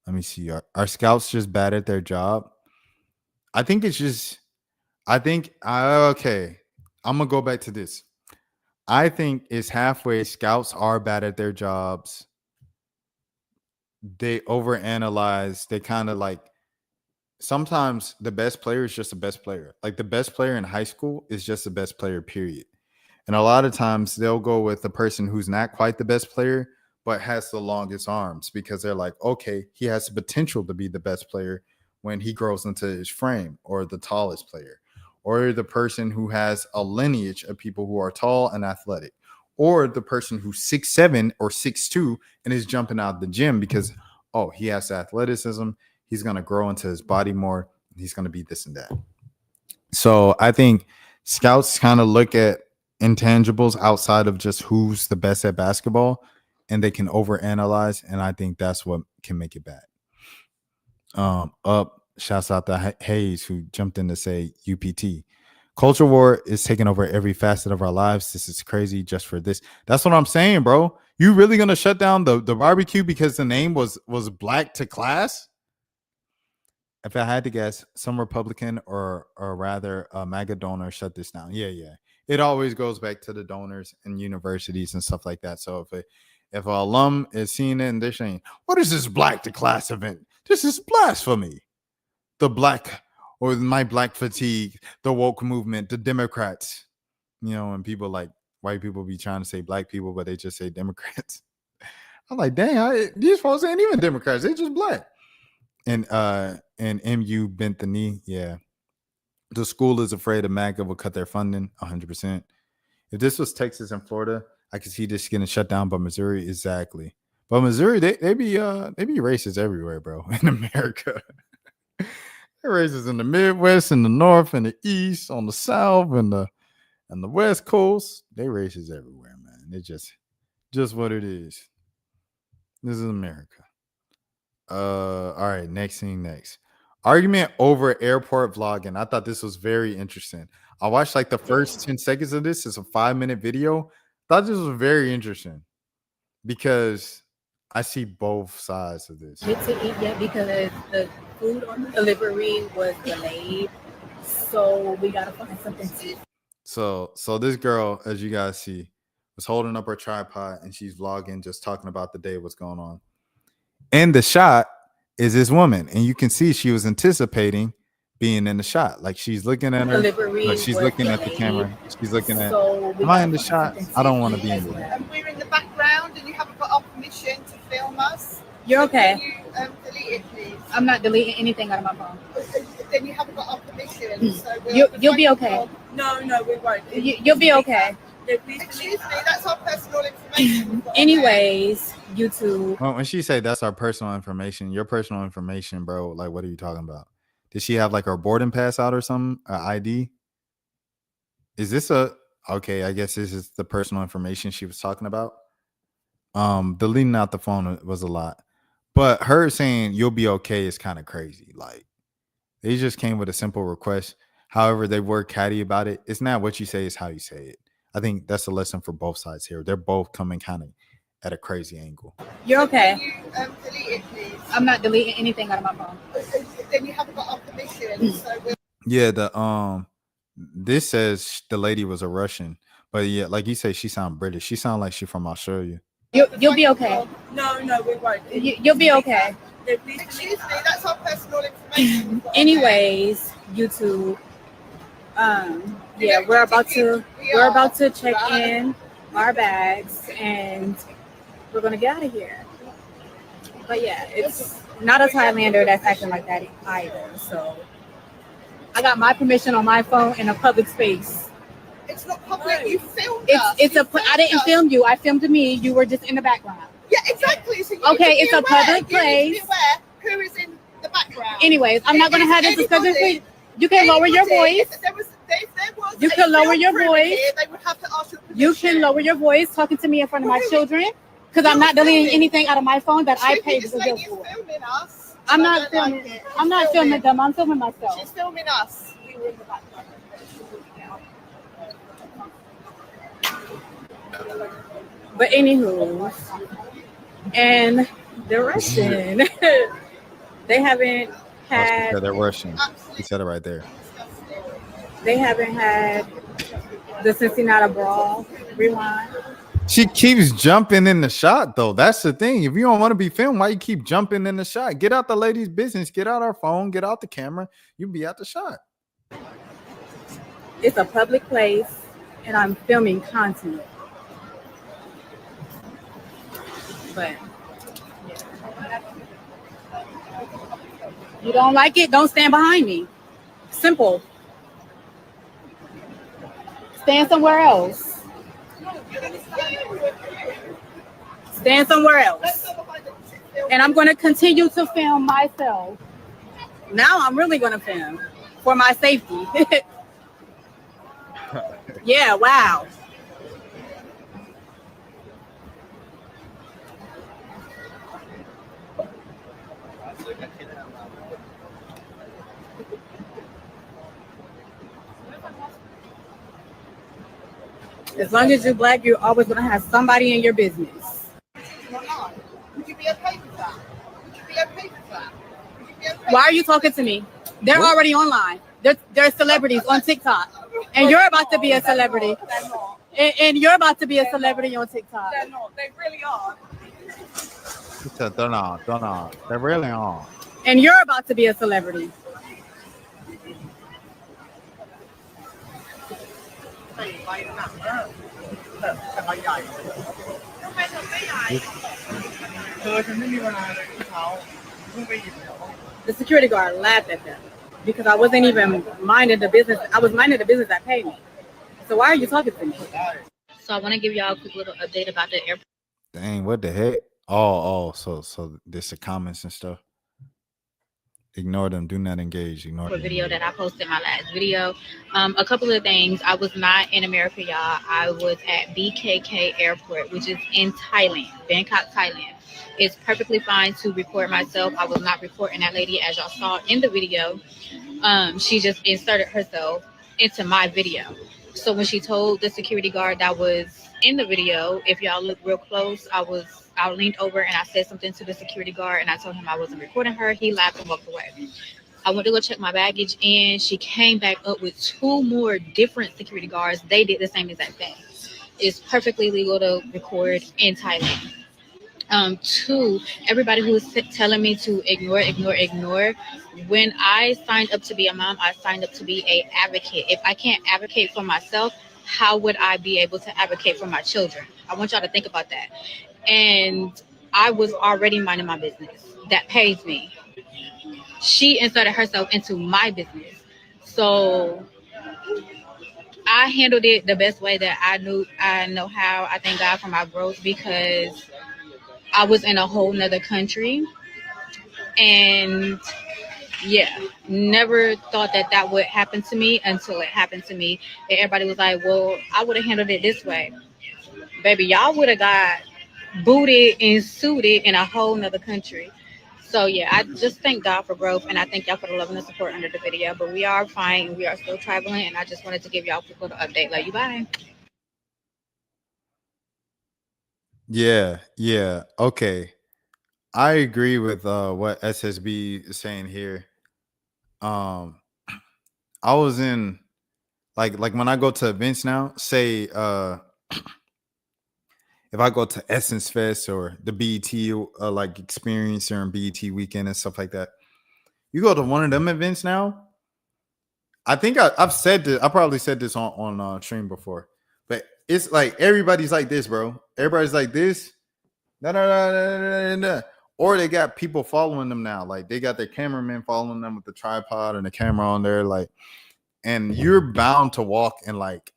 Let me see. Are scouts just bad at their job? I think it's just okay. I'm gonna go back to this. I think it's halfway. Scouts are bad at their jobs. They overanalyze. They kind of like sometimes the best player is just the best player. Like the best player in high school is just the best player, period. And a lot of times they'll go with the person who's not quite the best player, but has the longest arms because they're like, okay, he has the potential to be the best player when he grows into his frame, or the tallest player, or the person who has a lineage of people who are tall and athletic, or the person who's 6'7" or 6'2" and is jumping out the gym because, oh, he has athleticism. He's going to grow into his body more. He's going to be this and that. So I think scouts kind of look at intangibles outside of just who's the best at basketball, and they can overanalyze, and I think that's what can make it bad. Shouts out to Hayes, who jumped in to say UPT. Culture war is taking over every facet of our lives. This is crazy just for this. That's what I'm saying, bro. You really gonna shut down the barbecue because the name was black to class? If I had to guess, some Republican or rather a MAGA donor shut this down. Yeah. It always goes back to the donors and universities and stuff like that. So if an alum is seeing it and they're saying, what is this black to class event? This is blasphemy. The black or my black fatigue, the woke movement, the Democrats, and people like white people be trying to say black people, but they just say Democrats. I'm like, dang, these folks ain't even Democrats. They just black. And MU bent the knee. Yeah. The school is afraid of MAGA will cut their funding 100%. If this was Texas and Florida, I could see this getting shut down, but Missouri, exactly. But Missouri, they be racist everywhere, bro, in America. They're racist in the Midwest, in the North, in the East, on the South, and the West Coast. They racist everywhere, man. It's just what it is. This is America. All right, next. Argument over airport vlogging. I thought this was very interesting. I watched like the first 10 seconds of this. It's a 5-minute video. Thought this was very interesting because I see both sides of this. Get to eat yet because the food on the delivery was delayed, so we gotta find something to eat. So this girl, as you guys see, was holding up her tripod and she's vlogging, just talking about the day, what's going on. And the shot is this woman, and you can see she was anticipating being in the shot. Like she's looking at her, like she's looking at the camera. She's looking at, am I in the shot? I don't want to be in it. And we're in the background, and you haven't got our permission to film us. You're okay. Can you delete it, please? I'm not deleting anything out of my phone. Then you haven't got our permission. So you'll be okay. No, we won't. You'll be okay. Excuse me, that's our personal information. Anyways, YouTube. Well, when she say that's our personal information, your personal information, bro, like what are you talking about? Did she have like her boarding pass out or something? Her ID? Is this okay, I guess this is the personal information she was talking about. Deleting out the phone was a lot. But her saying you'll be okay is kind of crazy. Like they just came with a simple request. However, they were catty about it. It's not what you say, it's how you say it. I think that's a lesson for both sides here. They're both coming kind of at a crazy angle. You're okay. Can you delete it, please? I'm not deleting anything out of my phone. Then you haven't got our permission. So yeah, this says the lady was a Russian, but yeah, like you say, she sound British. She sound like she's from Australia. You'll be okay. No, we won't. You'll be okay. Excuse me, that's our personal information. Anyways, YouTube. Yeah, we're about to check in our bags and we're gonna get out of here. But yeah, it's not a Thailander that's acting like that either. So I got my permission on my phone in a public space. It's not public. You filmed us. I didn't film you. I filmed me. You were just in the background. Yeah, exactly. So okay, it's a public place. You need to be aware who is in the background. Anyways, I'm not gonna have this discussion. You can lower your voice. If there was you can lower your voice. They would have to ask you permission. You can lower your voice talking to me in front of my children. Because I'm not deleting anything out of my phone that I She paid just the like bill you for. filming us. I'm and I not don't like filming. it. I'm not filming them. I'm filming myself. She's filming us. But anywho, and the Russian, they haven't Oh, she had. said they're Russian. He Absolutely said it right there. disgusting. They haven't had the Cincinnati Brawl rewind. She keeps jumping in the shot, though. That's the thing. If you don't want to be filmed, why you keep jumping in the shot? Get out the lady's business. Get out our phone. Get out the camera. You be out the shot. It's a public place, and I'm filming content. But you don't like it, don't stand behind me. Simple. Stand somewhere else. Stand somewhere else. And I'm going to continue to film myself. Now I'm really going to film for my safety. Yeah, wow. As long as you're black, you're always going to have somebody in your business. Would you be okay with that? Would you be okay with that? Would you be okay Why are you talking to me? They're already online. They're celebrities on TikTok. And you're about to be a celebrity. They're not. And you're about to be a celebrity on TikTok. They're not. They really are. He said they're not. They're not. They really are. And you're about to be a celebrity. The security guard laughed at them because I wasn't even minding the business. I was minding the business that paid me. So why are you talking to me? So I want to give y'all a quick little update about the airport Dang, what the heck? Oh, so there's the comments and stuff. Ignore them. Do not engage. Ignore them. video that I posted in my last video. A couple of things. I was not in America, y'all. I was at BKK Airport, which is in Thailand, Bangkok, Thailand. It's perfectly fine to record myself. I was not recording that lady, as y'all saw in the video. She just inserted herself into my video. So when she told the security guard that was in the video, if y'all look real close, I leaned over and I said something to the security guard and I told him I wasn't recording her. He laughed and walked away. I went to go check my baggage and she came back up with two more different security guards. They did the same exact thing. It's perfectly legal to record in Thailand. Two, everybody who was telling me to ignore. When I signed up to be a mom, I signed up to be an advocate. If I can't advocate for myself, how would I be able to advocate for my children? I want y'all to think about that. And I was already minding my business. That pays me. She inserted herself into my business. So I handled it the best way that I know how. I thank God for my growth because I was in a whole nother country. And yeah, never thought that would happen to me until it happened to me. And everybody was like, well, I would have handled it this way. Baby, y'all would have got booted and suited in a whole nother country. So yeah, I just thank God for growth and I thank y'all for the love and the support under the video. But we are fine and we are still traveling and I just wanted to give y'all a quick little update. Love you, bye. Yeah. Okay. I agree with what SSB is saying here. I was in like when I go to events now, say if I go to Essence Fest or the BET like experience during BET weekend and stuff like that, you go to one of them events now. I think I've said this. I probably said this on stream before, but it's like everybody's like this, bro. Everybody's like this. No. Or they got people following them now. Like they got their cameraman following them with the tripod and the camera on there. Like, and you're bound to walk in like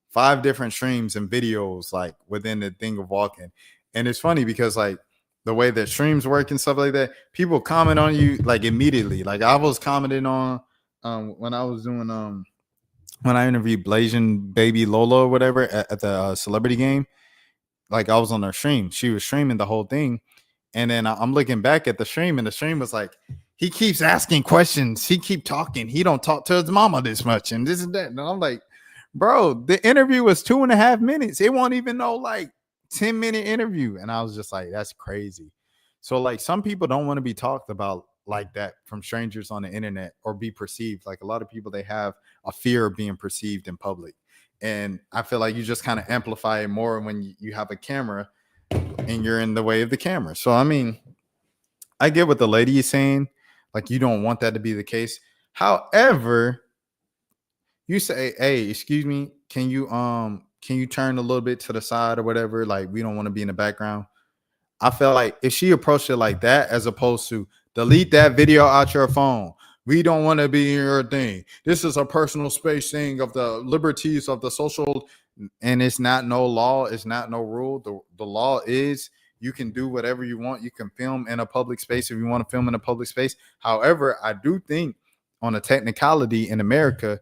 5 different streams and videos, like within the thing of walking. And it's funny because like the way that streams work and stuff like that, people comment on you like immediately. Like I was commenting on when I was doing when I interviewed Blasian Baby Lola or whatever at the celebrity game. like I was on her stream. She was streaming the whole thing. And then I'm looking back at the stream, and the stream was like, he keeps asking questions. He keep talking. He don't talk to his mama this much, and this and that. And I'm like, bro, the interview was 2.5 minutes. It won't even know like 10-minute interview. And I was just like, that's crazy. So like some people don't want to be talked about like that from strangers on the internet or be perceived. Like a lot of people, they have a fear of being perceived in public. And I feel like you just kind of amplify it more when you have a camera and you're in the way of the camera. So, I mean, I get what the lady is saying. Like, you don't want that to be the case. However, you say, hey, excuse me, can you turn a little bit to the side or whatever? Like, we don't want to be in the background. I feel like if she approached it like that, as opposed to delete that video out your phone. We don't want to be in your thing. This is a personal space thing of the liberties of the social, and it's not no law. It's not no rule. The law is you can do whatever you want. You can film in a public space if you want to film in a public space. However, I do think on a technicality in America,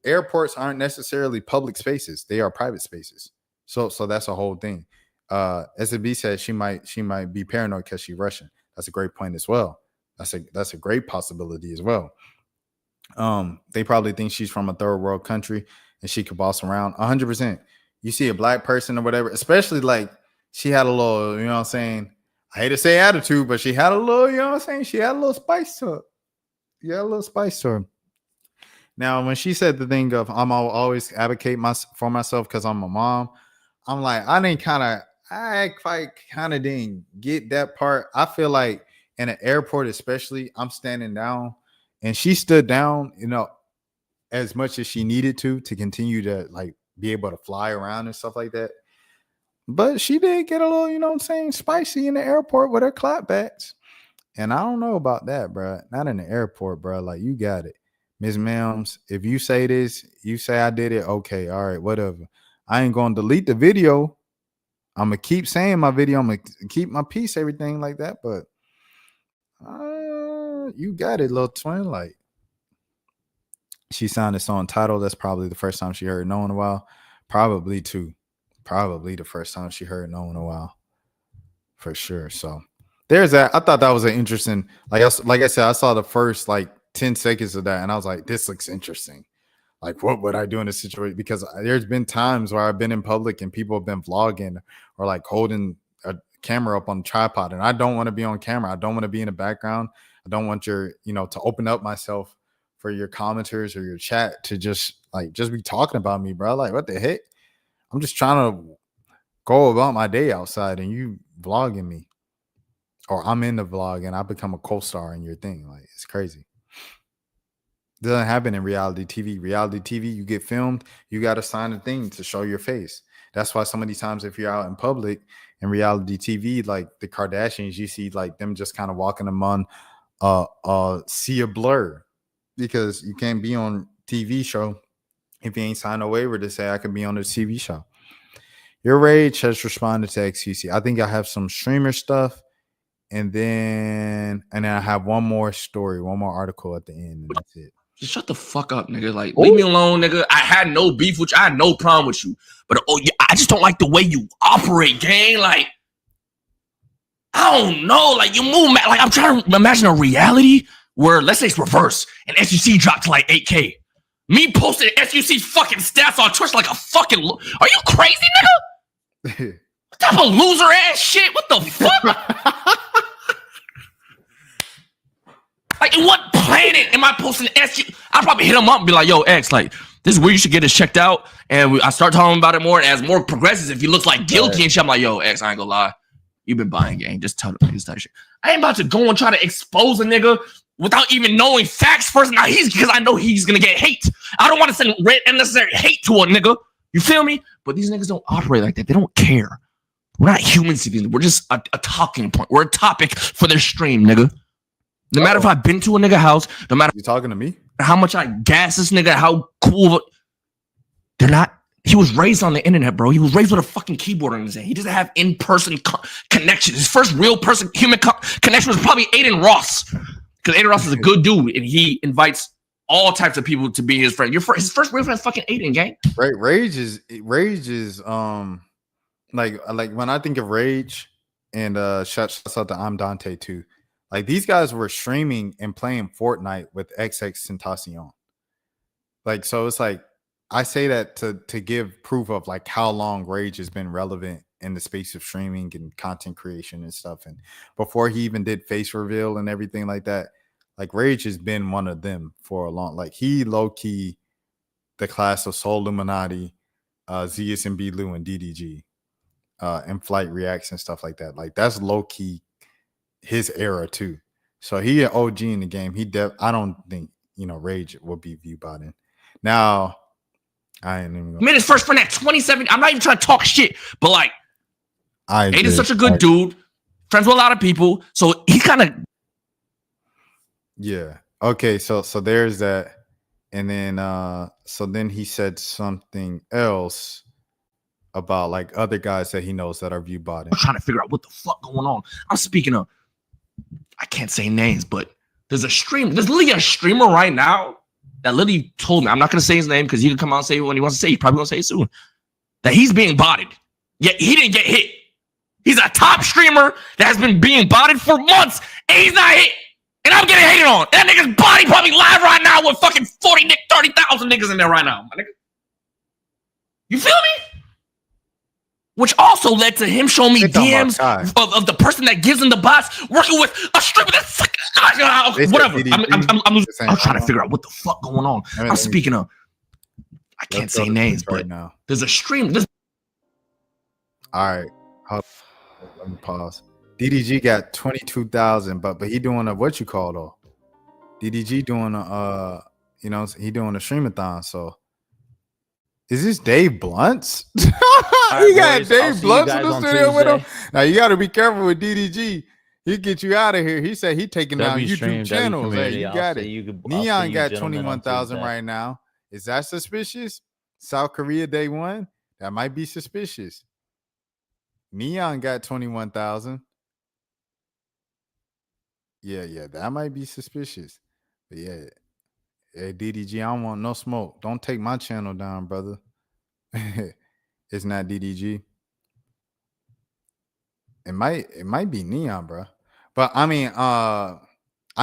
airports aren't necessarily public spaces. They are private spaces. So that's a whole thing. As the B said, she might be paranoid because she's Russian. That's a great point as well. That's a great possibility as well. They probably think she's from a third world country and she could boss around 100%. You see a black person or whatever, especially like she had a little, you know what I'm saying? I hate to say attitude, but she had a little, you know what I'm saying? She had a little spice to her. Yeah, a little spice to her. Now, when she said the thing of I'm always advocate for myself because I'm a mom, I'm like, I kind of didn't get that part. I feel like in an airport, especially, I'm standing down, and she stood down, you know, as much as she needed to continue to like be able to fly around and stuff like that. But she did get a little, you know what I'm saying, spicy in the airport with her clapbacks. And I don't know about that, bro. Not in the airport, bro. Like, you got it. Ms. Mims, if you say this, you say I did it. Okay, all right, whatever. I ain't going to delete the video. I'm going to keep saying my video. I'm going to keep my piece, everything like that. But you got it, little twin. Like, she signed a song title. That's probably the first time she heard No in a while. Probably the first time she heard No in a while. For sure. So there's that. I thought that was an interesting, like I said, I saw the first like 10 seconds of that and I was like, this looks interesting. Like, what would I do in this situation? Because there's been times where I've been in public and people have been vlogging or like holding a camera up on a tripod, and I don't want to be on camera. I don't want to be in the background. I don't want your, to open up myself for your commenters or your chat to just be talking about me, bro. Like, what the heck? I'm just trying to go about my day outside and you vlogging me, or I'm in the vlog and I become a co-star in your thing. Like, it's crazy. Doesn't happen in reality TV. Reality TV, you get filmed, you got to sign a thing to show your face. That's why so many times if you're out in public in reality TV, like the Kardashians, you see like them just kind of walking among sea of blur, because you can't be on TV show if you ain't signed a waiver to say I can be on a TV show. Your Rage has responded to XQC. I think I have some streamer stuff, and then I have one more story, one more article at the end, and that's it. Just shut the fuck up, nigga. Like, leave me alone, nigga. I had no beef with you. I had no problem with you. But I just don't like the way you operate, gang. Like, I don't know. Like, you move, like, I'm trying to imagine a reality where, let's say it's reverse, and SUC dropped to like 8K. Me posting SUC fucking stats on Twitch like a fucking... Are you crazy, nigga? What type of loser ass shit? What the fuck? Like, in what planet am I posting SU? I'll probably hit him up and be like, yo, X, like, this is where you should get it checked out. And I start talking about it more. And as more progresses, if he looks like guilty and shit, I'm like, yo, X, I ain't gonna lie. You've been buying game. Just tell the niggas that shit. I ain't about to go and try to expose a nigga without even knowing facts first. Now because I know he's gonna get hate. I don't want to send unnecessary hate to a nigga. You feel me? But these niggas don't operate like that. They don't care. We're not humans. We're just a talking point. We're a topic for their stream, nigga. No matter if I've been to a nigga house, no matter you talking to me, how much I gas this nigga, how cool. They're not. He was raised on the internet, bro. He was raised with a fucking keyboard in his hand. He doesn't have in-person connection. His first real person human connection was probably Aiden Ross, because Aiden Ross is a good dude and he invites all types of people to be his friend. His first real friend is fucking Aiden, gang. Right? Rage is like when I think of Rage and shouts out to I'm Dante too. Like these guys were streaming and playing Fortnite with XX Tentacion. Like so, it's like I say that to give proof of like how long Rage has been relevant in the space of streaming and content creation and stuff. And before he even did face reveal and everything like that, like Rage has been one of them for a long. Like he low key the class of Soul Illuminati, Zeus and B. Lou and DDG, and Flight Reacts and stuff like that. Like that's low key his era too. So he an OG in the game. I don't think Rage will be view botting. Now I ain't even made his first friend at 27. I'm not even trying to talk shit, but like Aiden's such a good dude, friends with a lot of people. So he kind of Okay, so there's that. And then so then he said something else about like other guys that he knows that are view botting. I'm trying to figure out what the fuck going on. I'm speaking of, I can't say names, but there's literally a streamer right now that literally told me, I'm not going to say his name because he can come out and say it when he wants to say it. He's probably going to say it soon, that he's being botted. Yet he didn't get hit. He's a top streamer that has been being botted for months, and he's not hit. And I'm getting hated on. That nigga's body probably live right now with fucking 30,000 niggas in there right now. My nigga. You feel me? Which also led to him showing me DMs of the person that gives him the bots working with a streamer that's like, whatever. I'm trying to figure out what the fuck going on. I'm speaking of, I can't say names, but now there's a stream. All right. Let me pause. DDG got 22,000, but he doing a what you call though? DDG doing a he doing a streamathon. So is this Dave Blunts? He got Dave Blunts in the studio with him. Now you got to be careful with DDG. He'll get you out of here. He said he taking down YouTube channels. Hey, you got it. Neon got 21,000 right now. Is that suspicious? South Korea day one? That might be suspicious. Neon got 21,000. Yeah, that might be suspicious. But yeah, hey, DDG, I don't want no smoke. Don't take my channel down, brother. It's not DDG. It might be Neon, bro. But I mean, I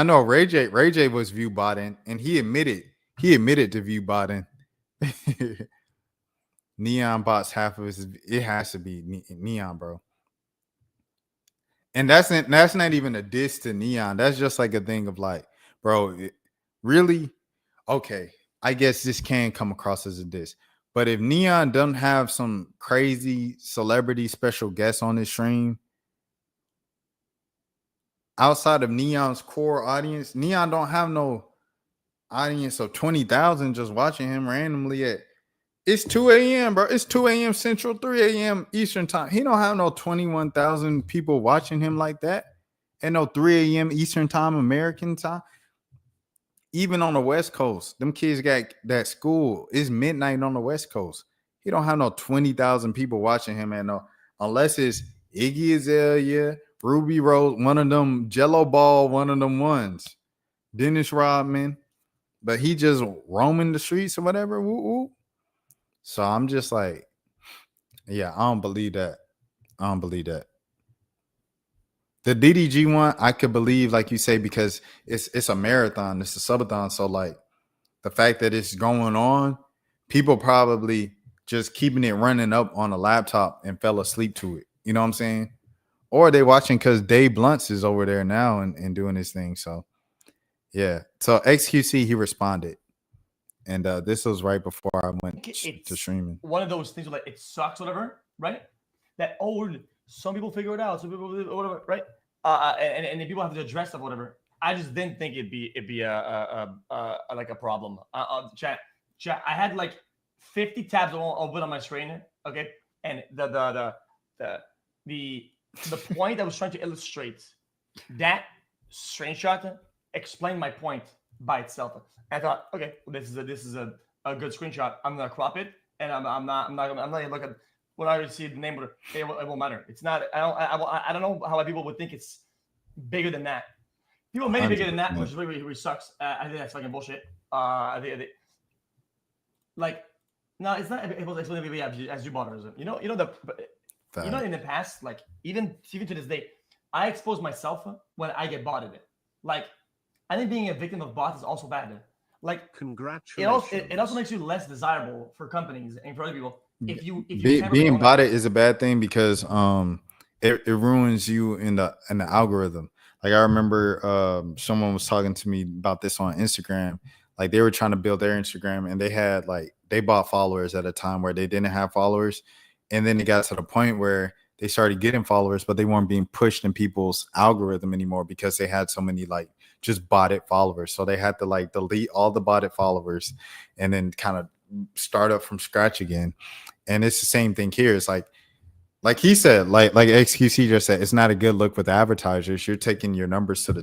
know Ray J was view botting, and he admitted to view botting. Neon bots half of it has to be Neon, bro. And that's not even a diss to Neon. That's just like a thing of like, bro, really? Okay, I guess this can come across as a diss. But if Neon doesn't have some crazy celebrity special guests on his stream, outside of Neon's core audience, Neon don't have no audience of 20,000 just watching him randomly at it's 2 a.m., bro. It's 2 a.m. Central, 3 a.m. Eastern time. He don't have no 21,000 people watching him like that. And no 3 a.m. Eastern time, American time. Even on the West Coast, them kids got that school. It's midnight on the West Coast. He don't have no 20,000 people watching him at no, unless it's Iggy Azalea, Ruby Rose, one of them Jello Ball, one of them ones. Dennis Rodman. But he just roaming the streets or whatever. Woo woo. So I'm just like, yeah, I don't believe that. The DDG one, I could believe, like you say, because it's a marathon, it's a subathon. So like the fact that it's going on, people probably just keeping it running up on a laptop and fell asleep to it. You know what I'm saying? Or they watching because Dave Blunts is over there now and doing his thing. So yeah. So XQC, he responded. And this was right before I went to streaming. One of those things where like it sucks, whatever, right? That some people figure it out, some people whatever, right? And people have to address stuff, whatever. I just didn't think it'd be like a problem. Chat. I had like 50 tabs open on my screen, okay, and the point I was trying to illustrate, that screenshot explained my point by itself. I thought, okay, this is a good screenshot. I'm gonna crop it, and I'm not gonna look at when I see the name. It won't matter. It's not. I don't know how people would think it's bigger than that. People made it bigger than that, which really sucks. I think that's fucking bullshit. Like, no, it's not able to explain as you bought. You know the You know, in the past, like even to this day, I expose myself when I get botted. Like, I think being a victim of bots is also bad. Like, Congratulations. It also makes you less desirable for companies and for other people. If you Being botted is a bad thing because it ruins you in the algorithm. Like, I remember someone was talking to me about this on Instagram. Like, they were trying to build their Instagram and they had they bought followers at a time where they didn't have followers, and then it got to the point where they started getting followers, but they weren't being pushed in people's algorithm anymore because they had so many just botted followers. So they had to delete all the botted followers and then kind of start up from scratch again. And it's the same thing here. It's like he said, like XQC just said, it's not a good look with advertisers. You're taking your numbers to the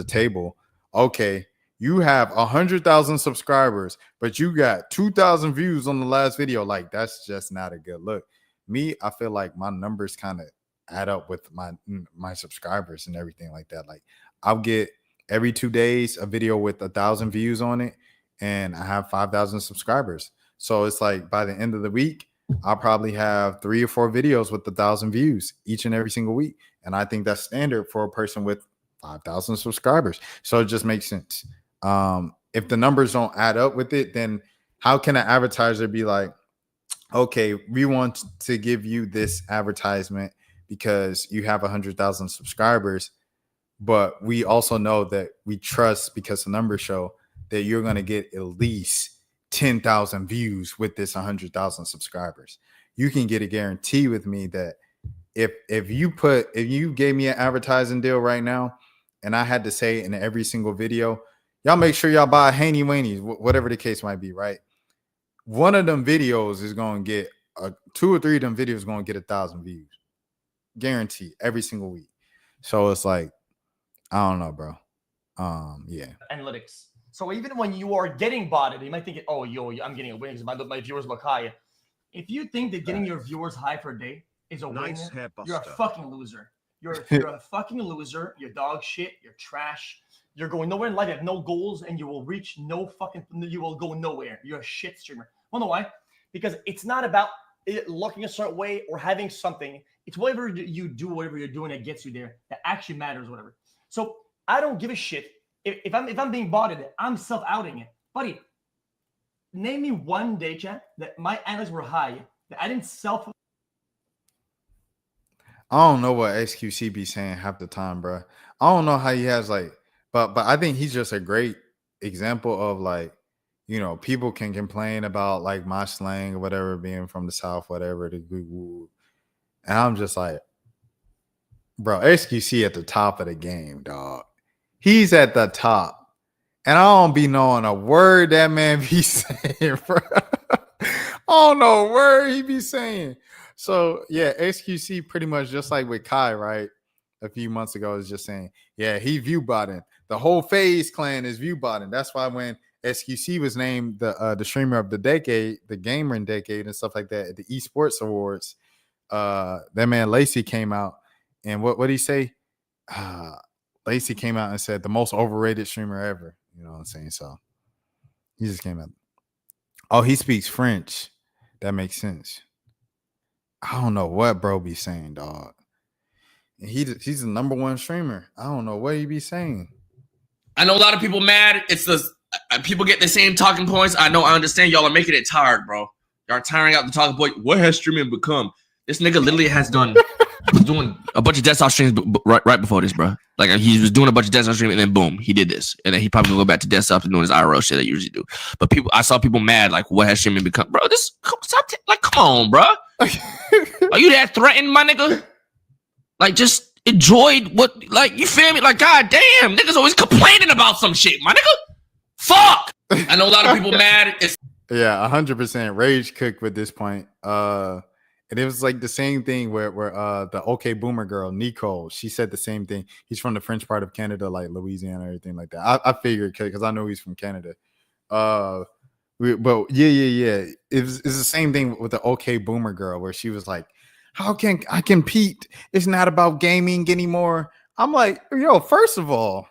table. Okay, you have 100,000 subscribers, but you got 2,000 views on the last video. Like, that's just not a good look. Me, I feel like my numbers kind of add up with my subscribers and everything like that. Like, I'll get every 2 days a video with 1,000 views on it, and I have 5,000 subscribers. So it's like by the end of the week, I'll probably have 3 or 4 videos with 1,000 views each and every single week. And I think that's standard for a person with 5,000 subscribers. So it just makes sense. If the numbers don't add up with it, then how can an advertiser be like, okay, we want to give you this advertisement because you have 100,000 subscribers, but we also know that we trust, because the numbers show that you're going to get at least 10,000 views with this 100,000 subscribers. You can get a guarantee with me that if you gave me an advertising deal right now and I had to say in every single video, y'all make sure y'all buy Haney Wainies, whatever the case might be, right? One of them videos is going to get 2 or 3 of them videos going to get 1,000 views, guaranteed, every single week. So it's like, I don't know, bro. Yeah. Analytics. So even when you are getting botted, you might think, oh, I'm getting a win because my viewers look high. If you think that getting your viewers high for a day is a win, you're a fucking loser. You're a fucking loser. You're dog shit. You're trash. You're going nowhere in life. You have no goals, and you will you will go nowhere. You're a shit streamer. Well, know why? Because it's not about it looking a certain way or having something. It's whatever you do, whatever you're doing that gets you there, that actually matters, whatever. So I don't give a shit. If I'm being botted, I'm self-outing it. Buddy, name me one day, chat, that my analytics were high, that I didn't self. I don't know what XQC be saying half the time, bro. I don't know how he has but I think he's just a great example of people can complain about my slang or whatever, being from the South, whatever. And I'm just like, bro, XQC at the top of the game, dog. He's at the top. And I don't be knowing a word that man be saying, bro. I don't know a word he be saying. So, yeah, XQC pretty much just like with Kai, right? A few months ago is just saying, yeah, he view botting. The whole FaZe clan is view botting. That's why when XQC was named the streamer of the decade, the gamer in decade and stuff like that at the esports awards, that man Lacey came out and what did he say? Lacey came out and said the most overrated streamer ever. You know what I'm saying? So he just came out. Oh, he speaks French. That makes sense. I don't know what bro be saying, dog. And he's the number one streamer. I don't know what he be saying. I know a lot of people mad. It's the people get the same talking points. I understand y'all are making it tired, bro. Y'all are tiring out the talking point. What has streaming become? This nigga literally was doing a bunch of desktop streams right before this, bro. Like, he was doing a bunch of desktop streams and then boom, he did this. And then he probably gonna go back to desktop and doing his IRL shit that he usually do. But I saw people mad, like, what has streaming become? Bro, come on, bro. Are you that threatened, my nigga? Like, just enjoyed you feel me? Like, god damn, niggas always complaining about some shit, my nigga. Fuck. I know a lot of people mad. Yeah, 100% rage cook with this point. And it was like the same thing where the OK Boomer girl, Nicole, she said the same thing. He's from the French part of Canada, like Louisiana, everything like that. I figured because I know he's from Canada. But yeah. It's the same thing with the OK Boomer girl where she was like, how can I compete? It's not about gaming anymore. I'm like, yo, first of all,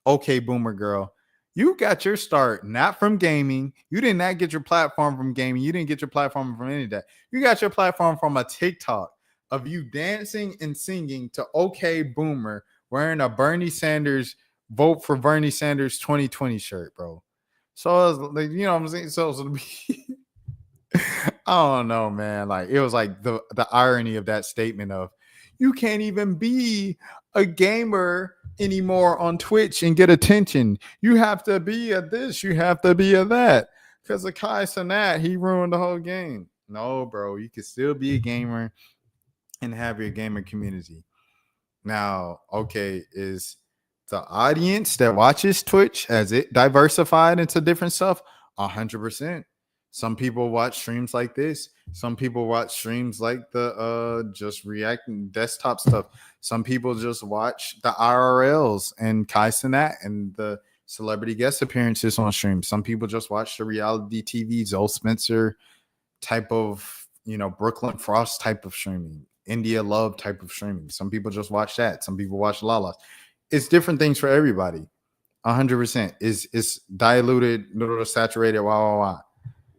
OK Boomer girl, You got your start not from gaming. You did not get your platform from gaming. You didn't get your platform from any of that. You got your platform from a TikTok of you dancing and singing to OK Boomer wearing a Bernie Sanders vote for Bernie Sanders 2020 shirt, bro. So I was like, you know what I'm saying? So it was I don't know, man. Like it was like the irony of that statement of you can't even be a gamer anymore on Twitch and get attention. You have to be a this, you have to be a that. Because of Kai Cenat, he ruined the whole game. No, bro, you can still be a gamer and have your gamer community. Now, okay, is the audience that watches Twitch, has it diversified into different stuff? 100%. Some people watch streams like this. Some people watch streams like the just reacting desktop stuff. Some people just watch the IRLs and Kai Cenat and the celebrity guest appearances on stream. Some people just watch the reality TV, Zoe Spencer type of, Brooklyn Frost type of streaming, India Love type of streaming. Some people just watch that. Some people watch Lala's. It's different things for everybody. 100%. It's diluted, little saturated, wow.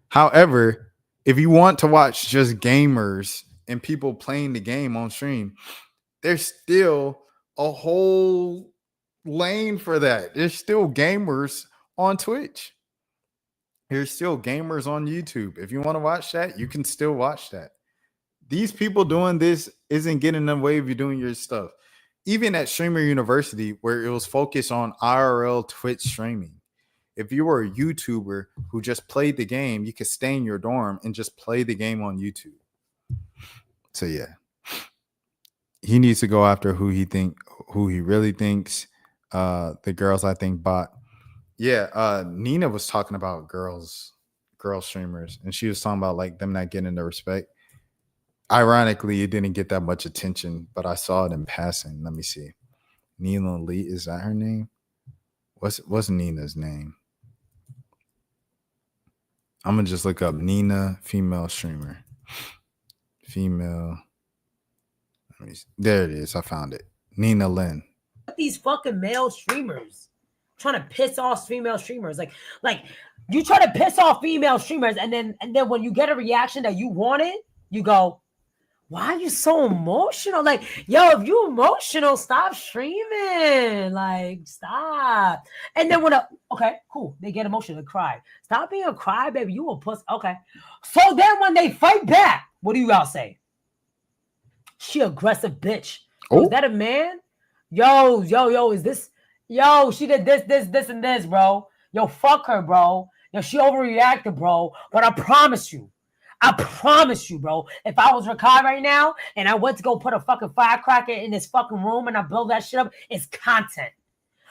However, if you want to watch just gamers and people playing the game on stream, there's still a whole lane for that. There's still gamers on Twitch. There's still gamers on YouTube. If you want to watch that, you can still watch that. These people doing this isn't getting in the way of you doing your stuff. Even at Streamer University, where it was focused on IRL Twitch streaming, if you were a YouTuber who just played the game, you could stay in your dorm and just play the game on YouTube. So yeah, he needs to go after who he really thinks. The girls, I think, bought. Yeah, Nina was talking about girl streamers, and she was talking about like them not getting the respect. Ironically, it didn't get that much attention, but I saw it in passing. Let me see. Nina Lee, is that her name? What's Nina's name? I'm gonna just look up Nina, female streamer. Female. There it is. I found it. Nina Lynn. These fucking male streamers trying to piss off female streamers. Like you try to piss off female streamers, and then when you get a reaction that you wanted, you go, why are you so emotional? Like, yo, if you emotional, stop streaming. Like, stop. And then okay, cool. They get emotional, they cry. Stop being a crybaby. You a puss. Okay. So then when they fight back, what do you all say? She aggressive bitch. Oh, is that a man? Yo, is this? Yo, she did this, and this, bro. Yo, fuck her, bro. Yo, she overreacted, bro. But I promise you, bro, if I was Rakai right now and I went to go put a fucking firecracker in this fucking room and I blow that shit up, it's content.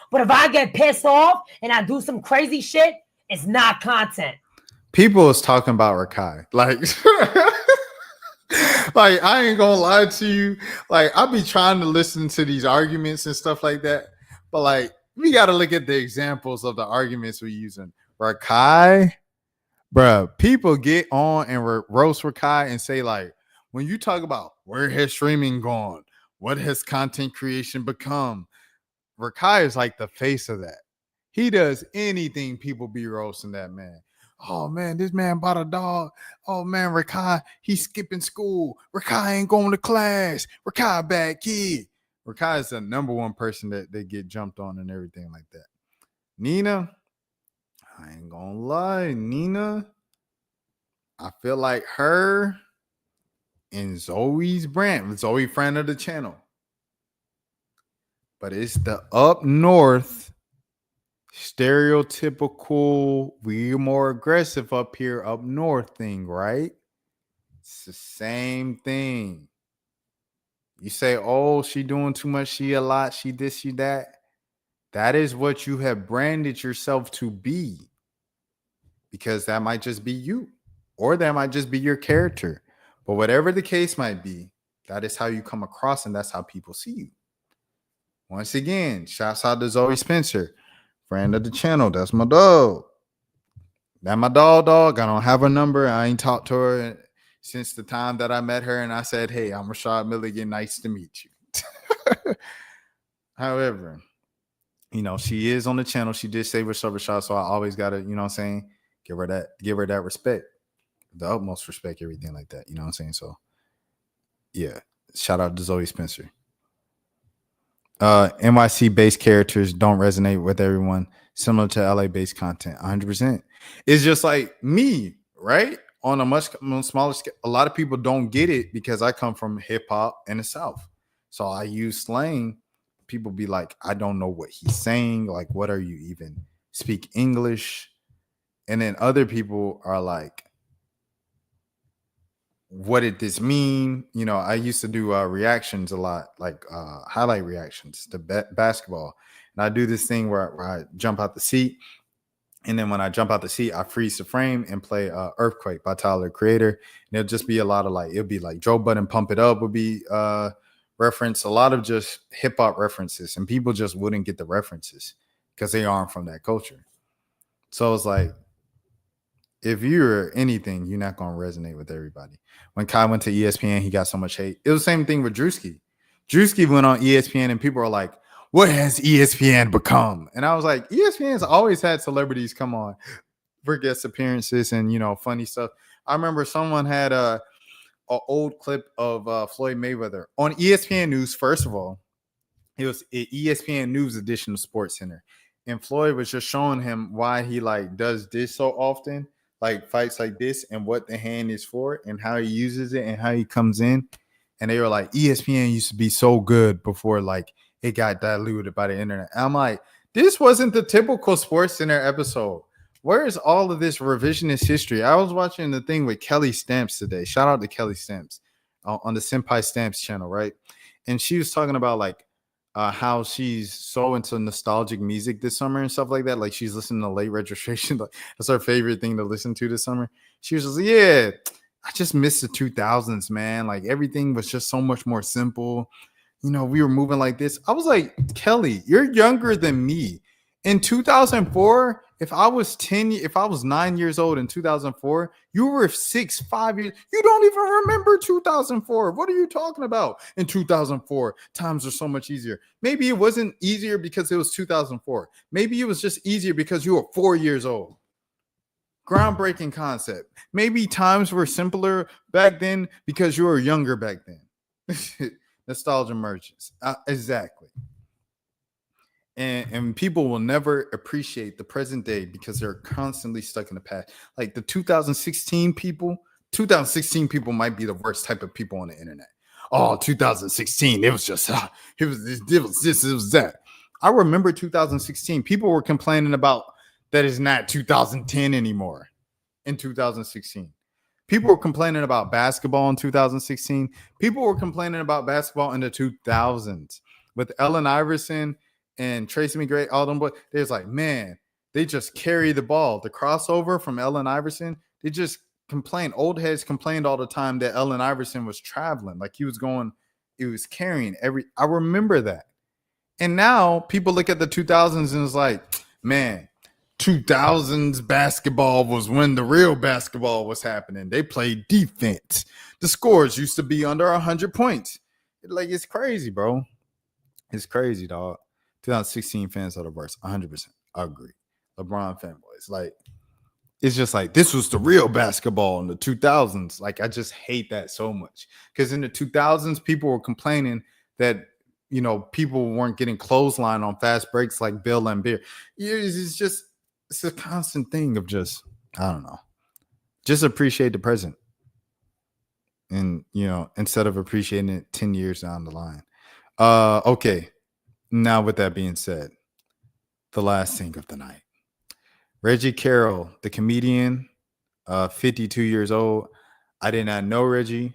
But if I get pissed off and I do some crazy shit, it's not content. People is talking about Rakai. Like, like I ain't gonna lie to you. Like, I be trying to listen to these arguments and stuff like that. But like, we got to look at the examples of the arguments we're using. Rakai, bruh, people get on and roast Rakai and say, like, when you talk about where has streaming gone, what has content creation become, Rakai is like the face of that. He does anything, people be roasting that man. Oh man, this man bought a dog. Oh man, Rakai, he's skipping school. Rakai ain't going to class. Rakai bad kid. Rakai is the number one person that they get jumped on and everything like that. Nina, I ain't gonna lie, Nina, I feel like her and Zoe's brand, Zoe friend of the channel. But it's the up north stereotypical, we're more aggressive up here up north thing, right? It's the same thing. You say, oh, she doing too much, she a lot, she this, she that. That is what you have branded yourself to be. Because that might just be you. Or that might just be your character. But whatever the case might be, that is how you come across and that's how people see you. Once again, shouts out to Zoe Spencer, friend of the channel. That's my dog. That's my dog. I don't have her number. I ain't talked to her since the time that I met her and I said, hey, I'm Rashad Milligan. Nice to meet you. However, she is on the channel. She did say what's up, Rashad. So I always gotta, you know what I'm saying, give her that respect, the utmost respect, everything like that. You know what I'm saying? So yeah, shout out to Zoe Spencer. NYC based characters don't resonate with everyone, similar to LA based content. 100%. It's just like me, right? On a much smaller scale. A lot of people don't get it because I come from hip hop in the South. So I use slang. People be like, I don't know what he's saying. Like, what are you even speak English? And then other people are like, what did this mean? I used to do reactions a lot, like highlight reactions to basketball. And I do this thing where I jump out the seat. And then when I jump out the seat, I freeze the frame and play Earthquake by Tyler, the Creator. And it'll just be a lot of it'll be like Joe Budden Pump It Up would be reference, a lot of just hip hop references. And people just wouldn't get the references because they aren't from that culture. So it's like, if you're anything, you're not going to resonate with everybody. When Kai went to ESPN, he got so much hate. It was the same thing with Drewski. Drewski went on ESPN and people are like, what has ESPN become? And I was like, ESPN's always had celebrities come on for guest appearances and, funny stuff. I remember someone had a old clip of Floyd Mayweather on ESPN News. First of all, it was an ESPN News edition of SportsCenter. And Floyd was just showing him why he does this so often, like fights like this, and what the hand is for and how he uses it and how he comes in. And they were like, ESPN used to be so good before it got diluted by the internet. And I'm like, this wasn't the typical SportsCenter episode. Where is all of this revisionist history? I was watching the thing with Kelly Stamps today. Shout out to Kelly Stamps on the Senpai Stamps channel, right? And she was talking about how she's so into nostalgic music this summer and stuff like that. Like she's listening to Late Registration. That's her favorite thing to listen to this summer. She was just like, yeah, I just miss the 2000s, man. Like everything was just so much more simple. We were moving like this. I was like, Kelly, you're younger than me. In 2004, if I was 9 years old in 2004, you were 5 years. You don't even remember 2004. What are you talking about? In 2004, times are so much easier. Maybe it wasn't easier because it was 2004. Maybe it was just easier because you were 4 years old. Groundbreaking concept. Maybe times were simpler back then because you were younger back then. Nostalgia merges. Exactly. And people will never appreciate the present day because they're constantly stuck in the past. Like the 2016 people might be the worst type of people on the internet. Oh, 2016, it was just, it was this, it was that. I remember 2016. People were complaining about that is not 2010 anymore in 2016. People were complaining about basketball in 2016. People were complaining about basketball in the 2000s with Allen Iverson and Tracy McGrady, all them boys. They was like, man, they just carry the ball. The crossover from Allen Iverson, they just complained. Old heads complained all the time that Allen Iverson was traveling. Like he was carrying I remember that. And now people look at the 2000s and it's like, man, 2000s basketball was when the real basketball was happening. They played defense. The scores used to be under 100 points. It's crazy, bro. It's crazy, dog. 2016 fans are the worst. 100%. I agree. LeBron fanboys. It's just this was the real basketball in the 2000s. I just hate that so much. Because in the 2000s, people were complaining that, people weren't getting clothesline on fast breaks like Bill Laimbeer. It's a constant thing of just, I don't know. Just appreciate the present. And, instead of appreciating it 10 years down the line. Okay. Now, with that being said, the last thing of the night. Reggie Carroll, the comedian, 52 years old. I did not know Reggie.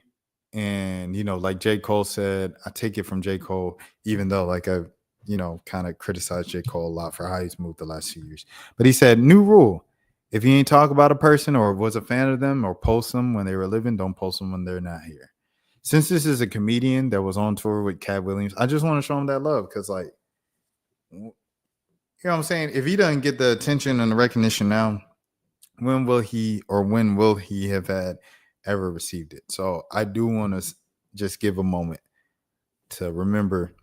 And, like J. Cole said, I take it from J. Cole, even though I've, kind of criticized J. Cole a lot for how he's moved the last few years. But he said, new rule. If you ain't talk about a person or was a fan of them or post them when they were living, don't post them when they're not here. Since this is a comedian that was on tour with Cat Williams, I just want to show him that love because, you know what I'm saying? If he doesn't get the attention and the recognition now, when will he have had ever received it? So I do want to just give a moment to remember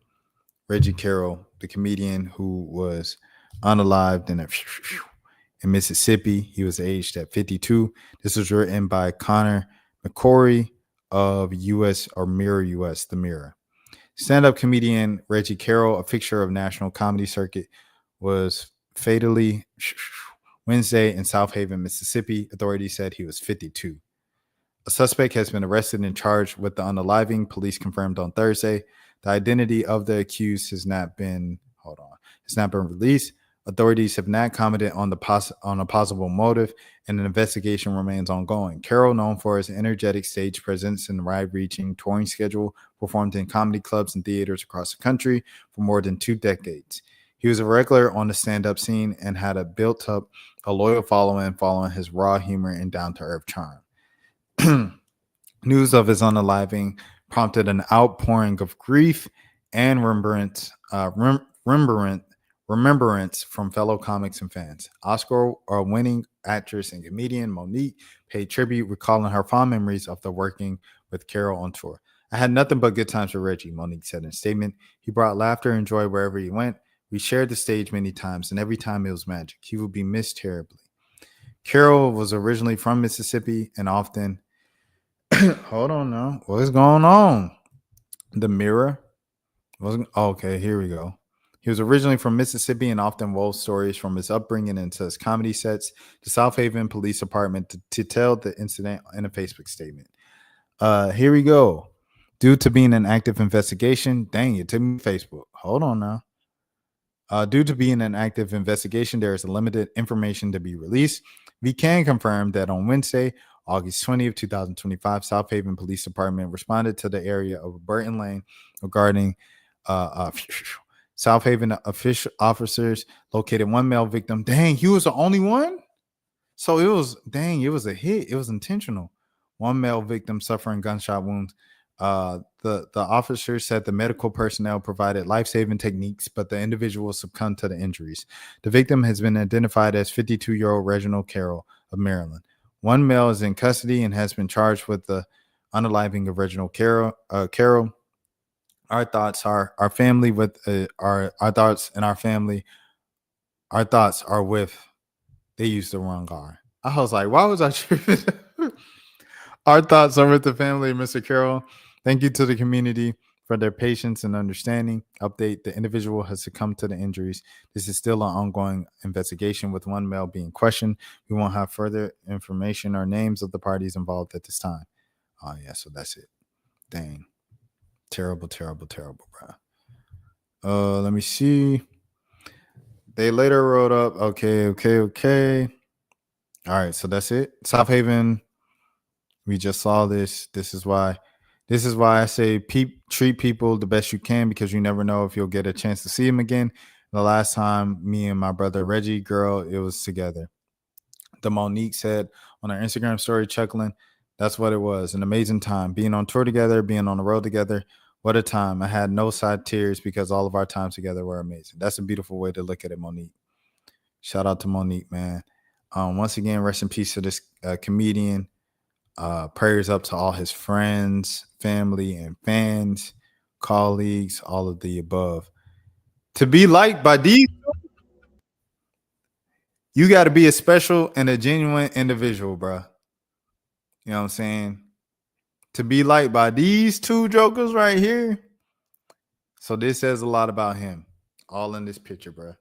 Reggie Carroll the comedian who was unalived in Mississippi. He was aged at 52. This was written by Connor McCory of Mirror US, The Mirror. Stand-up comedian Reggie Carroll, a fixture of national comedy circuit, was fatally Wednesday in South Haven, Mississippi. Authorities said he was 52. A suspect has been arrested and charged with the unaliving. Police confirmed on Thursday. The identity of the accused has not been released. Authorities have not commented on a possible motive, and an investigation remains ongoing. Carroll, known for his energetic stage presence and wide-reaching touring schedule, performed in comedy clubs and theaters across the country for more than 2 decades. He was a regular on the stand-up scene and had built up a loyal following his raw humor and down-to-earth charm. News of his unaliving prompted an outpouring of grief and remembrance from fellow comics and fans. Oscar-winning actress and comedian Monique paid tribute, recalling her fond memories of working with Carroll on tour. "I had nothing but good times with Reggie," Monique said in a statement. "He brought laughter and joy wherever he went. We shared the stage many times, and every time it was magic. He will be missed terribly." Carroll was originally from Mississippi and often hold on now. What's going on? The Mirror? Okay, here we go. He was originally from Mississippi and often wove stories from his upbringing into his comedy sets. The South Haven Police Department detailed the incident in a Facebook statement. Here we go. Due to being an active investigation, dang, it took me to Facebook. Hold on now. Due to being an active investigation, there is limited information to be released. We can confirm that on Wednesday, August 20th, 2025, South Haven Police Department responded to the area of Burton Lane regarding South Haven officers located one male victim. Dang, he was the only one? So it was a hit. It was intentional. One male victim suffering gunshot wounds. The officer said the medical personnel provided life-saving techniques, but the individual succumbed to the injuries. The victim has been identified as 52-year-old Reginald Carroll of Maryland. One male is in custody and has been charged with the unaliving of Reginald Carroll. Our thoughts are our family with our thoughts and our family. Our thoughts are with. They used the wrong R. I was like, why was I tripping? Our thoughts are with the family of Mr. Carroll. Thank you to the community for their patience and understanding. Update: the individual has succumbed to the injuries. This is still an ongoing investigation with one male being questioned. We won't have further information or names of the parties involved at this time. Oh, yeah, so that's it. Dang. Terrible, terrible, terrible, bro. Let me see. They later wrote up, okay. All right, so that's it. South Haven, we just saw this. This is why I say treat people the best you can, because you never know if you'll get a chance to see them again. The last time me and my brother Reggie, girl, it was together. The Monique said on her Instagram story, chuckling, that's what it was. An amazing time. Being on tour together, being on the road together. What a time. I had no side tears because all of our times together were amazing. That's a beautiful way to look at it, Monique. Shout out to Monique, man. Once again, rest in peace to this comedian. Prayers up to all his friends, family, and fans, colleagues, all of the above. To be liked by these, you got to be a special and a genuine individual, bro. You know what I'm saying? To be liked by these two jokers right here. So this says a lot about him. All in this picture, bro.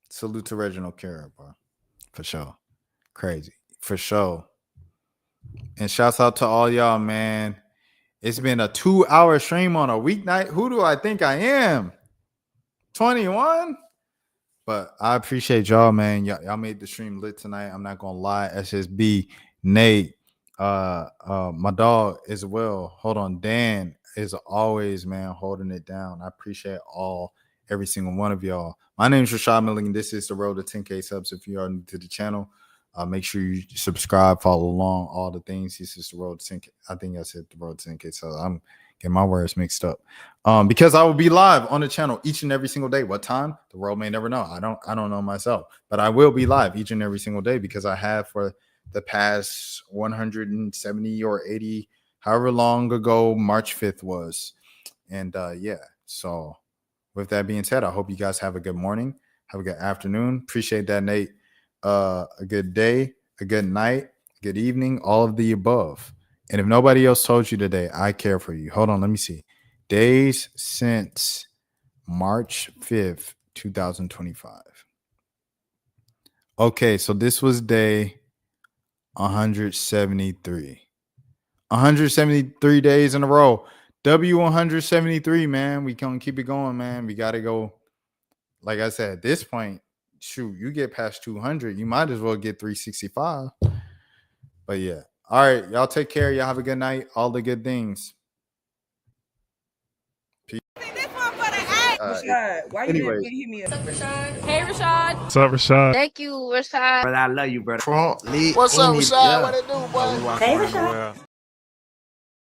Salute to Reginald Carroll, bro. For sure. Crazy. For sure. And shouts out to all y'all, man. It's been a 2-hour stream on a weeknight. Who do I think I am? 21? But I appreciate y'all, man. Y'all made the stream lit tonight. I'm not gonna lie. SSB, Nate, my dog as well. Hold on, Dan is always, man, holding it down. I appreciate every single one of y'all. My name is Rashad Milligan. This is the road to 10K subs. If you are new to the channel, make sure you subscribe, follow along, all the things. This is the road to 10K. I think I said the road to 10K. So I'm getting my words mixed up. Because I will be live on the channel each and every single day. What time? The world may never know. I don't know myself, but I will be live each and every single day because I have for the past 170 or 80, however long ago March 5th was. And yeah, so with that being said, I hope you guys have a good morning, have a good afternoon. Appreciate that, Nate. A good day, a good night, good evening, all of the above. And if nobody else told you today, I care for you. Hold on, let me see. Days since March 5th, 2025. Okay, so this was day 173. 173 days in a row. W173, man. We can keep it going, man. We got to go. Like I said, at this point, shoot, you get past 200, you might as well get 365. But yeah. All right, y'all take care. Y'all have a good night. All the good things. Peace. Rashad, why you anyways. didn't hit me up? Hey, Rashad. What's up, Rashad? Thank you, Rashad. Brother, I love you, brother. What's up, Rashad? What it do, boy? Hey, Rashad.